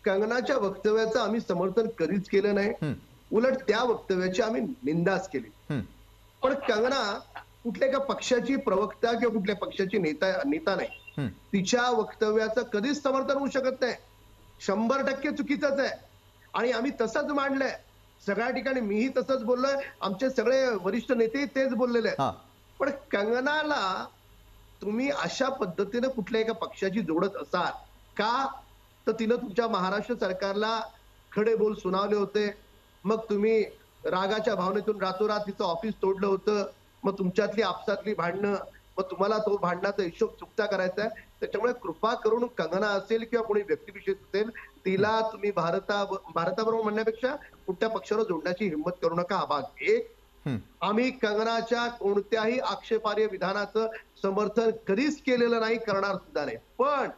कंगनाच्या वक्तव्याचं आम्ही समर्थन कधीच केलं नाही, उलट त्या वक्तव्याची आम्ही निंदाच केली. पण कंगना कुठल्या एका पक्षाची प्रवक्ता किंवा कुठल्या पक्षाची नेता नाही. तिच्या वक्तव्याचं कधीच समर्थन होऊ शकत नाही. 100% चुकीचंच आहे आणि आम्ही तसंच मांडलंय सगळ्या ठिकाणी. मीही तसंच बोललोय, आमचे सगळे वरिष्ठ नेते तेच बोललेले आहेत. पण कंगनाला तुम्ही अशा पद्धतीने कुठल्या एका पक्षाची जोडत असाल का? तर तिनं तुमच्या महाराष्ट्र सरकारला खडे बोल सुनावले होते, मग तुम्ही रागाच्या भावनेतून रातोरात तिचं ऑफिस तोडलं होतं, मग तुमच्यातली आपसातली भांडणं, मग तुम्हाला तो भांडणाचा हिशोब चुकता करायचा आहे. त्याच्यामुळे कृपा करून कंगना असेल किंवा कोणी व्यक्तिविशेष असेल, तिला तुम्ही भारताबरोबर म्हणण्यापेक्षा कुठल्या पक्षावर जोडण्याची हिंमत करू नका. हा भाग एक. आम्ही कंगनाच्या कोणत्याही आक्षेपार्ह विधानाचं समर्थन कधीच केलेलं नाही, करणार सुद्धा नाही. पण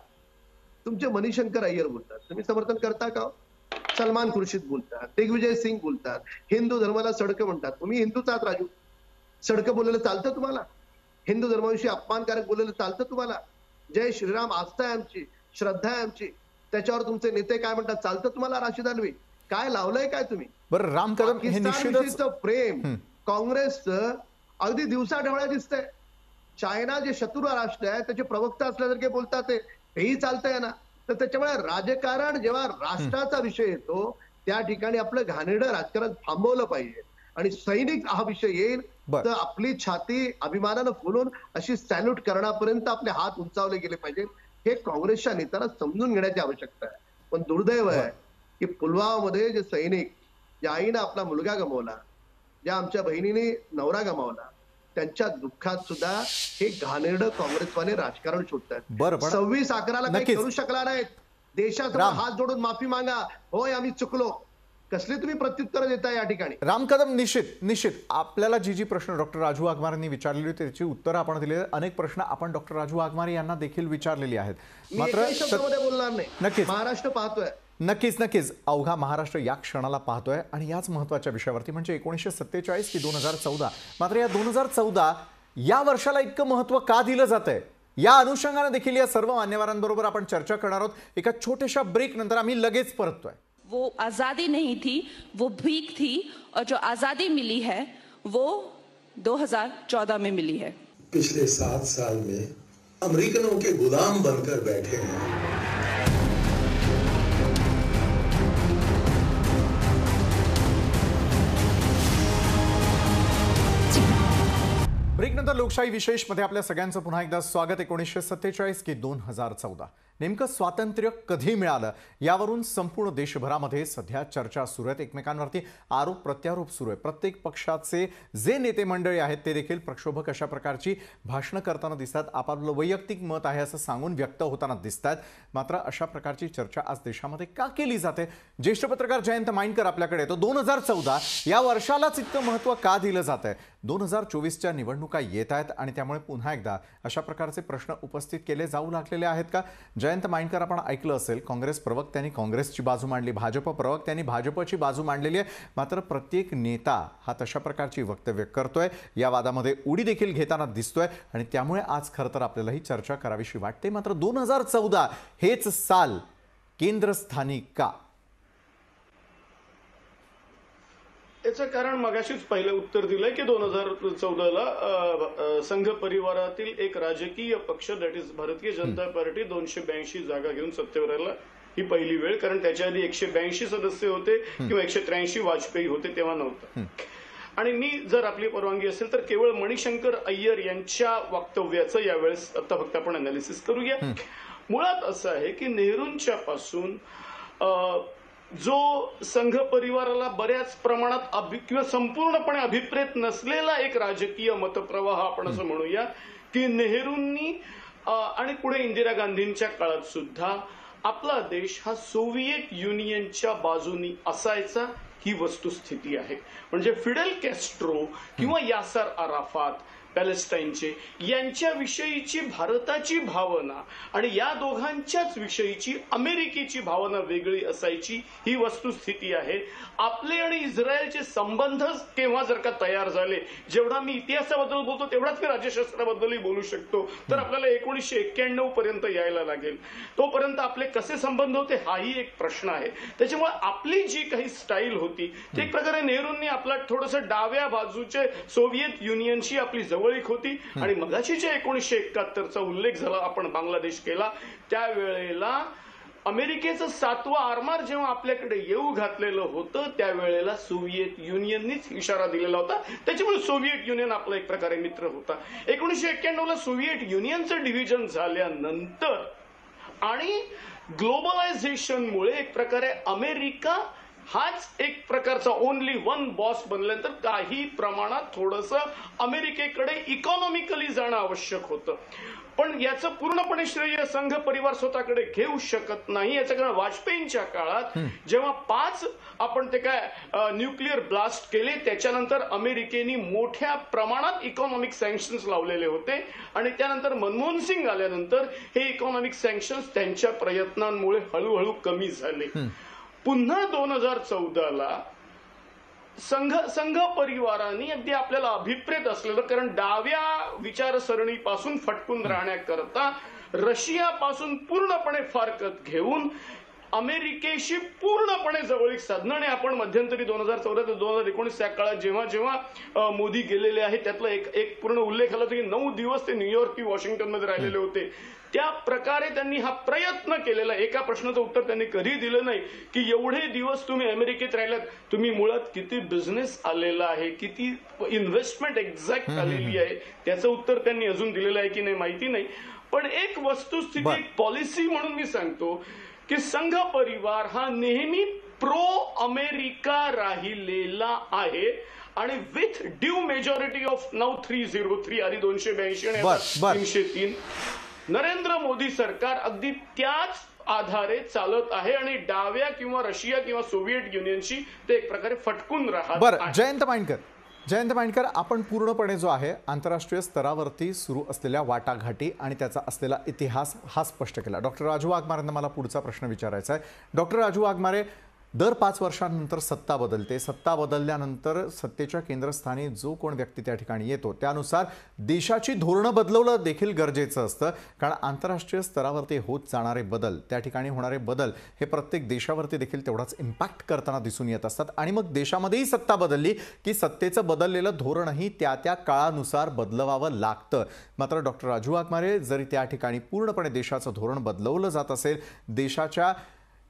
तुमचे मणिशंकर अय्यर बोलतात, तुम्ही समर्थन करता का? सलमान खुर्शीद बोलतात, दिग्विजय सिंग बोलतात, हिंदू धर्माला सडकं म्हणतात. तुम्ही हिंदूच आहात राजू. सडकं बोललेलं चालतं तुम्हाला? हिंदू धर्माविषयी अपमानकारक बोललेलं चालतं तुम्हाला? जय श्रीराम आस्था आहे आमची, श्रद्धा आहे आमची, त्याच्यावर तुमचे नेते काय म्हणतात चालतं तुम्हाला? राशिद अल्वी काय लावलंय काय तुम्ही? बरं राम कदम, हे निश्चितच प्रेम काँग्रेसचं अगदी दिवसा ढवळ्या दिसतंय. चायना जे शत्रू राष्ट्र आहे त्याचे प्रवक्ता असल्यासारखे बोलतात, हेही चालतंय ना. तर त्याच्यामुळे राजकारण जेव्हा राष्ट्राचा विषय येतो त्या ठिकाणी आपलं घाणेरडं राजकारण थांबवलं पाहिजे. आणि सैनिक हा विषय येईल तर आपली छाती अभिमानानं फुलून अशी सॅल्यूट करण्यापर्यंत आपले हात उंचावले गेले पाहिजे. हे काँग्रेसच्या नेत्यांना समजून घेण्याची आवश्यकता आहे. पण दुर्दैव आहे की पुलवामामध्ये जे सैनिक, ज्या आईनं आपला मुलगा गमावला, ज्या आमच्या बहिणीने नवरा गमावला, त्यांच्या दुःखात सुद्धा हे घाणेरडं काँग्रेसवाले राजकारण शोधतात. 26/11 काही करू शकला नाहीत. देशासमोर हात जोडून माफी मागा, होय आम्ही चुकलो, कसली तुम्ही प्रत्युत्तर देता या ठिकाणी? राम कदम, निश्चित आपल्याला जी प्रश्न डॉक्टर राजू वाघमारेंनी विचारलेली होती त्याची उत्तरं आपण दिली. अनेक प्रश्न आपण डॉक्टर राजू वाघमारे यांना देखील विचारलेली आहेत. मात्र शब्दामध्ये बोलणार नाही. नक्कीच महाराष्ट्र पाहतोय. नक्कीच अवघा महाराष्ट्र या क्षणाला पाहतोय आणि याच महत्वाच्या विषयावरती म्हणजे 1947 की 2014. मात्र या 2014 या वर्षाला इतकं महत्व का दिलं जातंय, या अनुषंगाने देखील या सर्व मान्यवरांबरोबर आपण चर्चा करणार आहोत. एका छोट्याशा ब्रेक नंतर आम्ही लगेच परततोय. वो आज़ादी नहीं थी, वो भीख थी, और जो आज़ादी मिली है वो 2014 में मिली है. पिछले 7 साल में अमेरिकनों के गुलाम बनकर बैठे हैं. ब्रेक नंतर लोकशाही विशेष मध्ये आपल्या सगळ्यांचं पुन्हा एकदा स्वागत. 1947 की 2014 नेमकं स्वातंत्र्य कधी मिळालं यावरून संपूर्ण देशभरामध्ये सध्या चर्चा सुरू आहेत। एकमेकांवरती आरोप प्रत्यारोप सुरू आहे। प्रत्येक पक्षाचे जे नेते मंडळी आहेत ते देखील प्रक्षोभक अशा प्रकारची भाषणं करताना दिसतात, आपापलं वैयक्तिक मत आहे असं सांगून व्यक्त होताना दिसतात। मात्र अशा प्रकारची चर्चा आज देशामध्ये का केली जाते? ज्येष्ठ पत्रकार जयंत माइनकर आपल्याकडे येतो। 2014 या वर्षालाच इतकं महत्त्व का दिलं जातंय? 2024च्या निवडणुका येत आहेत आणि त्यामुळे पुन्हा एकदा अशा प्रकारचे प्रश्न उपस्थित केले जाऊ लागलेले आहेत का? जयंत माइनकर, आपण ऐकलं असेल काँग्रेस प्रवक्त्यांनी काँग्रेसची बाजू मांडली, भाजप प्रवक्त्यांनी भाजपची बाजू मांडलेली आहे। मात्र प्रत्येक नेता हा तशा प्रकारची वक्तव्य करतोय, या वादामध्ये उडी देखील घेताना दिसतोय आणि त्यामुळे आज खरं तर आपल्याला ही चर्चा करावीशी वाटते। मात्र 2014 हेच साल केंद्रस्थानी का? याचं कारण मगाशीच पहिलं उत्तर दिलंय की 2014ला संघ परिवारातील एक राजकीय पक्ष that is Bharatiya Janata party 282 जागा घेऊन सत्तेवर आला। ही पहिली वेळ, कारण त्याच्या आधी 182 सदस्य होते किंवा 183 वाजपेयी होते तेव्हा नव्हतं। आणि मी जर आपली परवानगी असेल तर केवळ मणिशंकर अय्यर यांच्या वक्तव्याचं यावेळेस आता फक्त आपण अनालिसिस करूया। मुळात असं आहे की नेहरूंच्या पासून जो संघ परिवाराला बऱ्याच प्रमाणात किंवा संपूर्णपणे अभिप्रेत नसलेला एक राजकीय मतप्रवाह आपण असं म्हणूया की नेहरूंनी आणि पुढे इंदिरा गांधींच्या काळात सुद्धा आपला देश हा सोव्हिएत युनियनच्या बाजूनी असायचा ही वस्तुस्थिती आहे। म्हणजे फिडेल कॅस्ट्रो किंवा यासर अराफात पॅलेस्टाईनचे यांच्याविषयीची भारताची भावना आणि या दोघांच्याच विषयीची अमेरिकेची भावना वेगळी असायची ही वस्तुस्थिती आहे। आपले आणि इस्रायलचे संबंध केव्हा जर का तयार झाले, जेवढा मी इतिहासाबद्दल बोलतो तेवढाच मी राज्यशास्त्राबद्दलही बोलू शकतो, तर आपल्याला 1991 पर्यंत यायला लागेल। तोपर्यंत आपले कसे संबंध होते हाही एक प्रश्न आहे। त्याच्यामुळे आपली जी काही स्टाईल होती ते एक प्रकारे नेहरूंनी आपला थोडंसं डाव्या बाजूचे सोव्हिएत युनियनशी आपली जवळीक होती। आणि मगाशी जे 1971चा उल्लेख झाला, आपण बांगलादेश केला, त्यावेळेला अमेरिकेचं 7वं आरमार जेव्हा आपल्याकडे येऊ घातलेलं होतं त्यावेळेला सोव्हिएत युनियननीच इशारा दिलेला होता। त्याच्यामुळे सोव्हिएट युनियन आपला एक प्रकारे मित्र होता। 1991ला सोव्हिएट युनियनचं डिव्हिजन झाल्यानंतर आणि ग्लोबलायझेशनमुळे एक प्रकारे अमेरिका हाच एक प्रकारचा ओनली वन बॉस बनल्यानंतर काही प्रमाणात थोडंसं अमेरिकेकडे इकॉनॉमिकली जाणं आवश्यक होतं। पण याचं पूर्णपणे श्रेय संघ परिवार स्वतःकडे घेऊ शकत नाही। याचं कारण वाजपेयींच्या काळात जेव्हा 5 आपण ते काय न्यूक्लिअर ब्लास्ट केले त्याच्यानंतर अमेरिकेने मोठ्या प्रमाणात इकॉनॉमिक सँक्शन्स लावलेले होते आणि त्यानंतर मनमोहन सिंग आल्यानंतर हे इकॉनॉमिक सँक्शन्स त्यांच्या प्रयत्नांमुळे हळूहळू कमी झाले। पुन्हा 2014ला संघ परिवाराने अगदी आपल्याला अभिप्रेत असलेलं, कारण डाव्या विचारसरणीपासून फटकून राहण्याकरता रशियापासून पूर्णपणे फारकत घेऊन अमेरिकेशी पूर्णपणे जवळीक साधणं। आणि आपण मध्यंतरी 2014 ते 2019 या काळात जेव्हा जेव्हा मोदी गेलेले आहेत त्यातला एक पूर्ण उल्लेख आला होता की 9 दिवस ते न्यूयॉर्क किंवा वॉशिंग्टनमध्ये राहिलेले होते। त्या प्रकारे त्यांनी हा प्रयत्न केलेला। एका प्रश्नाचं उत्तर त्यांनी कधी दिलं नाही की एवढे दिवस तुम्ही अमेरिकेत राहिलात, तुम्ही मुळात किती बिझनेस आलेला आहे, किती इन्व्हेस्टमेंट एक्झॅक्ट आलेली आहे, त्याचं उत्तर त्यांनी अजून दिलेलं आहे की नाही माहिती नाही। पण एक वस्तुस्थिती, एक पॉलिसी म्हणून मी सांगतो की संघ परिवार हा नेहमी प्रो अमेरिका राहिलेला आहे आणि with due majority of now 303 आधी 282 आणि 303 नरेंद्र मोदी सरकार अगदी त्याच आधारे चालत आहे आणि डाव्या किंवा रशिया किंवा सोव्हिएट युनियनशी ते एक प्रकारे फटकून राहत। बरं, जयंत माइनकर, आपण पूर्णपणे जो आहे आंतरराष्ट्रीय स्तरावरती सुरू असलेल्या वाटाघाटी आणि त्याचा असलेला इतिहास हा स्पष्ट केला। डॉक्टर राजू वाघमारेंना मला पुढचा प्रश्न विचारायचा आहे। डॉक्टर राजू वाघमारे, दर 5 वर्षांनंतर सत्ता बदलते, सत्ता बदलल्यानंतर सत्तेच्या केंद्रस्थानी जो कोण व्यक्ती त्या ठिकाणी येतो त्यानुसार देशाची धोरणं बदलवणं देखील गरजेचं असतं, कारण आंतरराष्ट्रीय स्तरावरती होत जाणारे बदल, त्या ठिकाणी होणारे बदल हे प्रत्येक देशावरती देखील तेवढाच इम्पॅक्ट करताना दिसून येत असतात। आणि मग देशामध्येही सत्ता बदलली की सत्तेचं बदललेलं धोरणही त्या त्या काळानुसार बदलवावं लागतं। मात्र डॉक्टर राजू वाघमारे, जरी त्या ठिकाणी पूर्णपणे देशाचं धोरण बदलवलं जात असेल, देशाच्या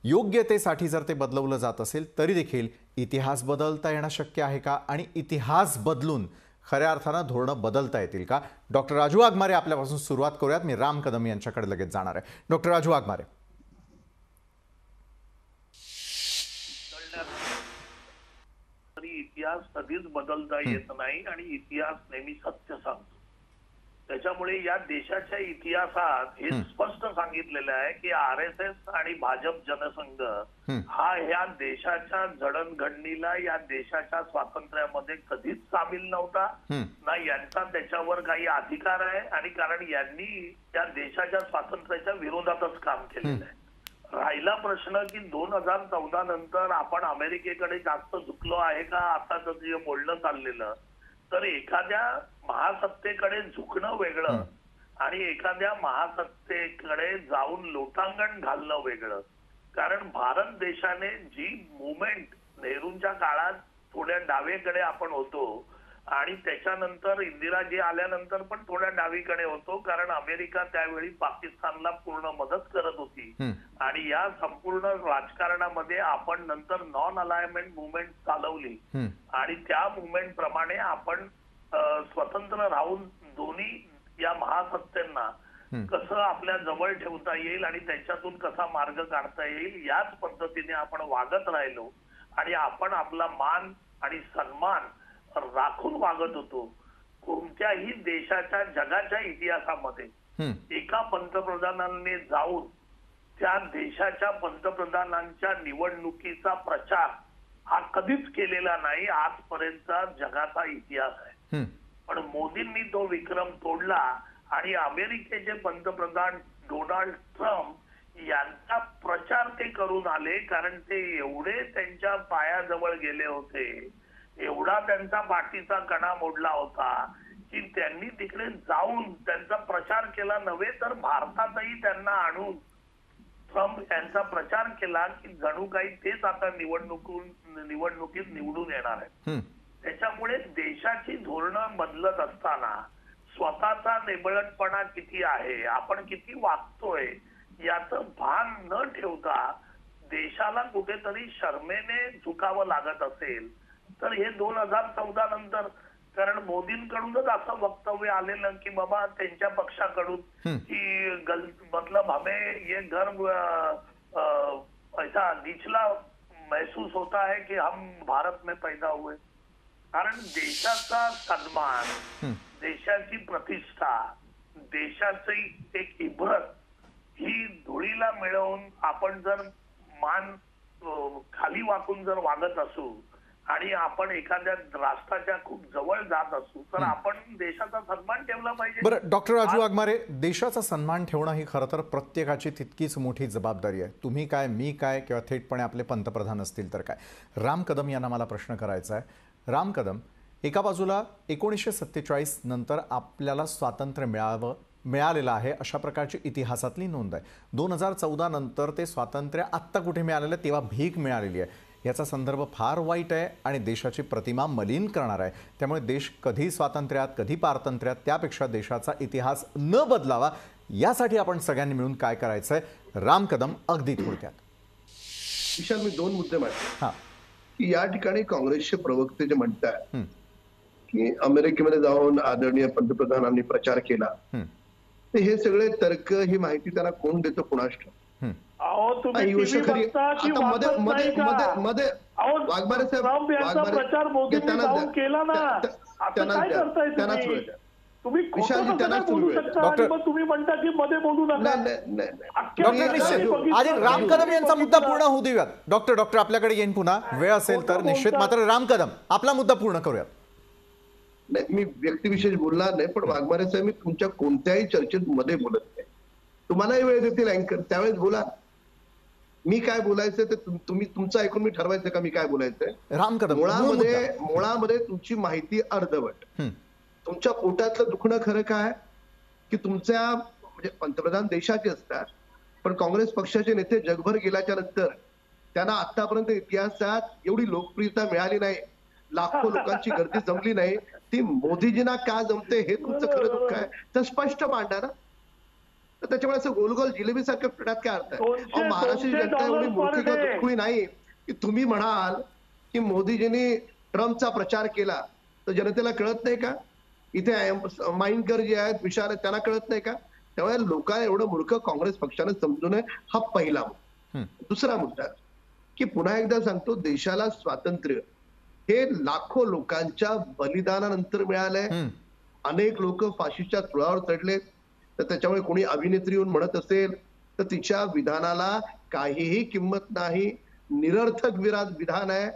योग्यतेसाठी जर ते बदलवलं जात असेल तरी देखील इतिहास बदलता येणं शक्य आहे का? आणि इतिहास बदलून खऱ्या अर्थानं धोरणं बदलता येतील का? डॉक्टर राजू वाघमारे आपल्यापासून सुरुवात करूयात. मी राम कदम यांच्याकडे लगेच जाणार आहे. डॉक्टर राजू वाघमारे, इतिहास कधीच बदलता येत नाही आणि इतिहास नेहमी सत्य सांगतो. त्याच्यामुळे या देशाच्या इतिहासात हे स्पष्ट सांगितलेलं आहे की RSS आणि भाजप जनसंघ हा ह्या देशाच्या जडणघडणीला, या देशाच्या स्वातंत्र्यामध्ये कधीच सामील नव्हता ना. यांचा त्याच्यावर काही अधिकार आहे आणि कारण यांनी या देशाच्या स्वातंत्र्याच्या विरोधातच काम केलेलं आहे. राहिला प्रश्न की 2014 नंतर आपण अमेरिकेकडे जास्त झुकलो आहे का, आता जे बोलणं चाललेलं, तर एखाद्या महासत्तेकडे झुकणं वेगळं आणि एखाद्या महासत्तेकडे जाऊन लोटांगण घालणं वेगळं. कारण भारत देशाने जी मुवमेंट नेहरूंच्या काळात थोड्या डावेकडे आपण होतो आणि त्याच्यानंतर इंदिराजी आल्यानंतर पण थोड्या डावीकडे होतो, कारण अमेरिका त्यावेळी पाकिस्तानला पूर्ण मदत करत होती आणि या संपूर्ण राजकारणामध्ये आपण नंतर नॉन अलायमेंट मुवमेंट चालवली आणि त्या मुवमेंट प्रमाणे आपण स्वतंत्र राहून दोन्ही या महासत्तेंना कसं आपल्या जवळ ठेवता येईल आणि त्याच्यातून कसा मार्ग काढता येईल याच पद्धतीने आपण वागत राहिलो आणि आपण आपला मान आणि सन्मान राखून वागत होतो. कोणत्याही देशाच्या जगाच्या इतिहासामध्ये एका पंतप्रधानाने जाऊन त्या देशाच्या पंतप्रधानांच्या निवडणुकीचा प्रचार हा कधीच केलेला नाही. आजपर्यंतचा जगाचा इतिहास आहे. पण मोदींनी तो विक्रम तोडला आणि अमेरिकेचे पंतप्रधान डोनाल्ड ट्रम्प यांचा प्रचार ते करून आले, कारण ते एवढे त्यांच्या पायाजवळ गेले होते, एवढा त्यांचा पाठीचा कणा मोडला होता की त्यांनी तिकडे जाऊन त्यांचा प्रचार केला नव्हे तर भारतातही त्यांना आणून ट्रम्प यांचा प्रचार केला की जणू काही तेच आता निवडणुकीत निवडून येणार आहे. त्याच्यामुळे देशाची धोरणं बदलत असताना स्वतःचा निबळटपणा किती आहे, आपण किती वागतोय याचं भान न ठेवता देशाला कुठेतरी शर्मेने झुकावं लागत असेल तर हे 2014 नंतर, कारण मोदींकडूनच असं वक्तव्य आलेलं की बाबा त्यांच्या पक्षाकडून की मतलब हमें ये गर्व ऐसा निचला महसूस होता है कि हम भारत में पैदा हुए. कारण देशाचा सन्मान, देशाची प्रतिष्ठा, देशाची एक इब्रत ही धुळीला मिळवून आपण जर मान खाली वाकून जर वागत असू आणि आपण एखाद्या राष्ट्राच्या खूप जवळ जात असू तर आपण देशाचा सन्मान ठेवला पाहिजे. बरं डॉक्टर राजू वाघमारे, देशाचा सन्मान ठेवणं ही खरं तर प्रत्येकाची तितकीच मोठी जबाबदारी आहे. तुम्ही काय, मी काय, किंवा थेटपणे आपले पंतप्रधान असतील तर काय. राम कदम यांना मला प्रश्न करायचा आहे. राम कदम, एका बाजूला 1947 नंतर आपल्याला स्वातंत्र्य मिळालेलं आहे अशा प्रकारची इतिहासातली नोंद आहे. 2014 नंतर ते स्वातंत्र्य आत्ता कुठे मिळालेलं, तेव्हा भीक मिळालेली आहे. याचा संदर्भ फार वाईट आहे आणि देशाची प्रतिमा मलिन करणार आहे. त्यामुळे देश कधी स्वातंत्र्यात कधी पारतंत्र्यात, त्यापेक्षा देशाचा इतिहास न बदलावा यासाठी आपण सगळ्यांनी मिळून काय करायचंय. राम कदम, अगदी थोडक्यात. विशाल, मी 2 मुद्दे मांडतो की या ठिकाणी काँग्रेसचे प्रवक्ते जे म्हणतात की अमेरिकेमध्ये जाऊन आदरणीय पंतप्रधानांनी प्रचार केला, तर हे सगळे तर्क, ही माहिती त्यांना कोण देतो कुणास ठाऊक. राम कदम यांचा मुद्दा पूर्ण होऊ देऊयात. डॉक्टर आपल्याकडे येईन पुन्हा, वेळ असेल तर निश्चित. मात्र राम कदम, आपला मुद्दा पूर्ण करूयात. नाही, मी व्यक्तिविशेष बोलणार नाही, पण वाघमारे साहेब, मी तुमच्या कोणत्याही चर्चेत मध्ये बोलत नाही. तुम्हालाही वेळ देतील अँकर, त्यावेळेस बोला. मी काय बोलायचं ते तुम्ही तुमचं ऐकून मी ठरवायचं का मी काय बोलायचंय. राम कदम, मुळामध्ये तुमची माहिती अर्धवट. तुमच्या पोटातलं दुखणं खरं काय की तुमच्या म्हणजे पंतप्रधान देशाचे असतात, पण काँग्रेस पक्षाचे नेते जगभर गेल्याच्या नंतर त्यांना आतापर्यंत इतिहासात एवढी लोकप्रियता मिळाली नाही, लाखो लोकांची गर्दी जमली नाही. ती मोदीजींना का जमते हे तुमचं खरं दुःख आहे, तर स्पष्ट मांडा ना. तर त्याच्यामुळे असं गोलगोल जिलेबीसारखं फिरण्यात काय अर्थ आहे. महाराष्ट्राची जनता एवढी मूर्खी का दुःखी नाही की तुम्ही म्हणाल की मोदीजींनी ट्रम्पचा प्रचार केला तर जनतेला कळत नाही का? इथे माइंडकर जे आहेत विशाल आहेत त्यांना कळत नाही का? त्यामुळे लोकांना एवढं मूर्ख काँग्रेस पक्षाने समजू नये, हा पहिला मुद्दा. दुसरा मुद्दा की पुन्हा एकदा सांगतो, देशाला स्वातंत्र्य हे लाखो लोकांच्या बलिदानानंतर मिळालंय. अनेक लोक फाशीच्या तळावर चढले. तर त्याच्यामुळे कोणी अभिनेत्री येऊन म्हणत असेल तर तिच्या विधानाला काहीही किंमत नाही, निरर्थक विधान आहे,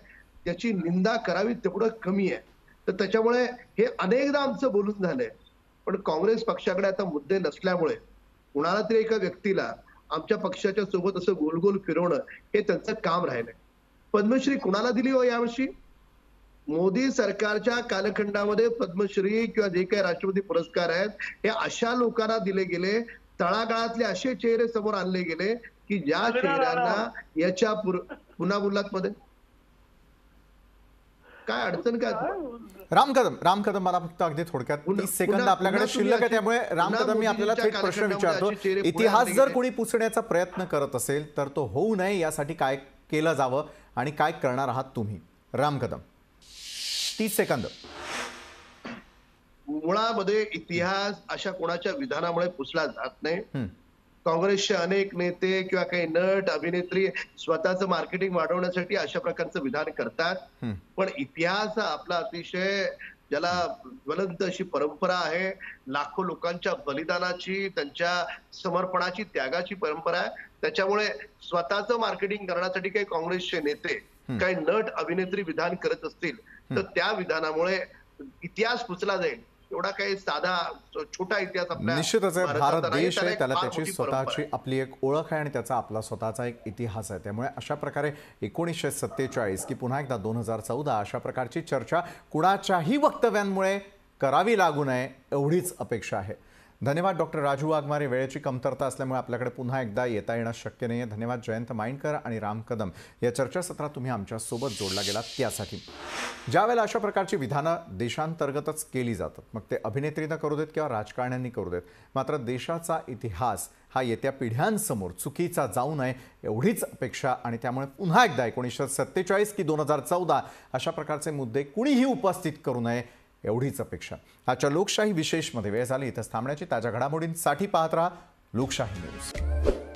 त्याची निंदा करावी तेवढं कमी आहे. तर त्याच्यामुळे हे अनेकदा आमचं बोलून झालंय. पण काँग्रेस पक्षाकडे आता मुद्दे नसल्यामुळे कुणाला तरी एका व्यक्तीला आमच्या पक्षाच्या सोबत असं गोल फिरवणं हे त्यांचं काम राहिलंय. पद्मश्री कुणाला दिली हो यावर्षी? मोदी सरकारच्या कालखंडामध्ये पद्मश्री किंवा जे काही राष्ट्रपती पुरस्कार आहेत हे अशा लोकांना दिले गेले, तळागाळातले असे चेहरे समोर आणले गेले की ज्या चेहऱ्यांना याच्या पुन्हा बोललात मध्ये काय अडचण काय? राम कदम मला फक्त अगदी थोडक्यात 30 सेकंद आपल्याकडे शिल्लक आहे, त्यामुळे राम कदम मी आपल्याला थेट प्रश्न विचारतो. इतिहास जर कोणी पुसण्याचा प्रयत्न करत असेल तर तो होऊ नये यासाठी काय केलं जावं आणि काय करणार आहात तुम्ही? राम कदम 30 सेकंद. मुळामध्ये इतिहास अशा कोणाच्या विधानामुळे पुसला जात नाही. काँग्रेसचे अनेक नेते किंवा काही नट अभिनेत्री स्वतःचं मार्केटिंग वाढवण्यासाठी अशा प्रकारचं विधान करतात. पण इतिहास हा आपला अतिशय ज्याला ज्वलंत अशी परंपरा आहे, लाखो लोकांच्या बलिदानाची, त्यांच्या समर्पणाची, त्यागाची परंपरा आहे. त्याच्यामुळे स्वतःचं मार्केटिंग करण्यासाठी काही काँग्रेसचे नेते काही नट अभिनेत्री विधान करत असतील तर त्या विधानामुळे इतिहास पुसला जाईल एवढा काही साधा छोटा इतिहास आपल्या निश्चितच आहे. भारत देश आहे, त्याला त्याची स्वतःची आपली एक ओळख आहे आणि त्याचा आपला स्वतःचा एक इतिहास आहे. त्यामुळे अशा प्रकारे 1947 की पुन्हा एकदा 2014 अशा प्रकारची चर्चा कुणाच्याही वक्तव्यांमुळे करावी लागू नये एवढीच अपेक्षा आहे. धन्यवाद डॉक्टर राजू वाघमारे. वेळेची कमतरता असल्यामुळे आपल्याकडे पुन्हा एकदा येता येणं शक्य नाही आहे. धन्यवाद जयंत माइंडकर आणि राम कदम या चर्चासत्रात तुम्ही आमच्यासोबत जोडला गेलात त्यासाठी. ज्यावेळेला अशा प्रकारची विधानं देशांतर्गतच केली जातात, मग ते अभिनेत्रीनं करू देत किंवा राजकारण्यांनी करू देत, मात्र देशाचा इतिहास हा येत्या पिढ्यांसमोर चुकीचा जाऊ नये एवढीच अपेक्षा. आणि त्यामुळे पुन्हा एकदा 1947 की 2014 अशा प्रकारचे मुद्दे कुणीही उपस्थित करू नये एवढीच अपेक्षा. आजच्या लोकशाही विशेषमध्ये वेळ झाली इथंच थांबण्याची. ताज्या घडामोडींसाठी पाहत राहा लोकशाही न्यूज.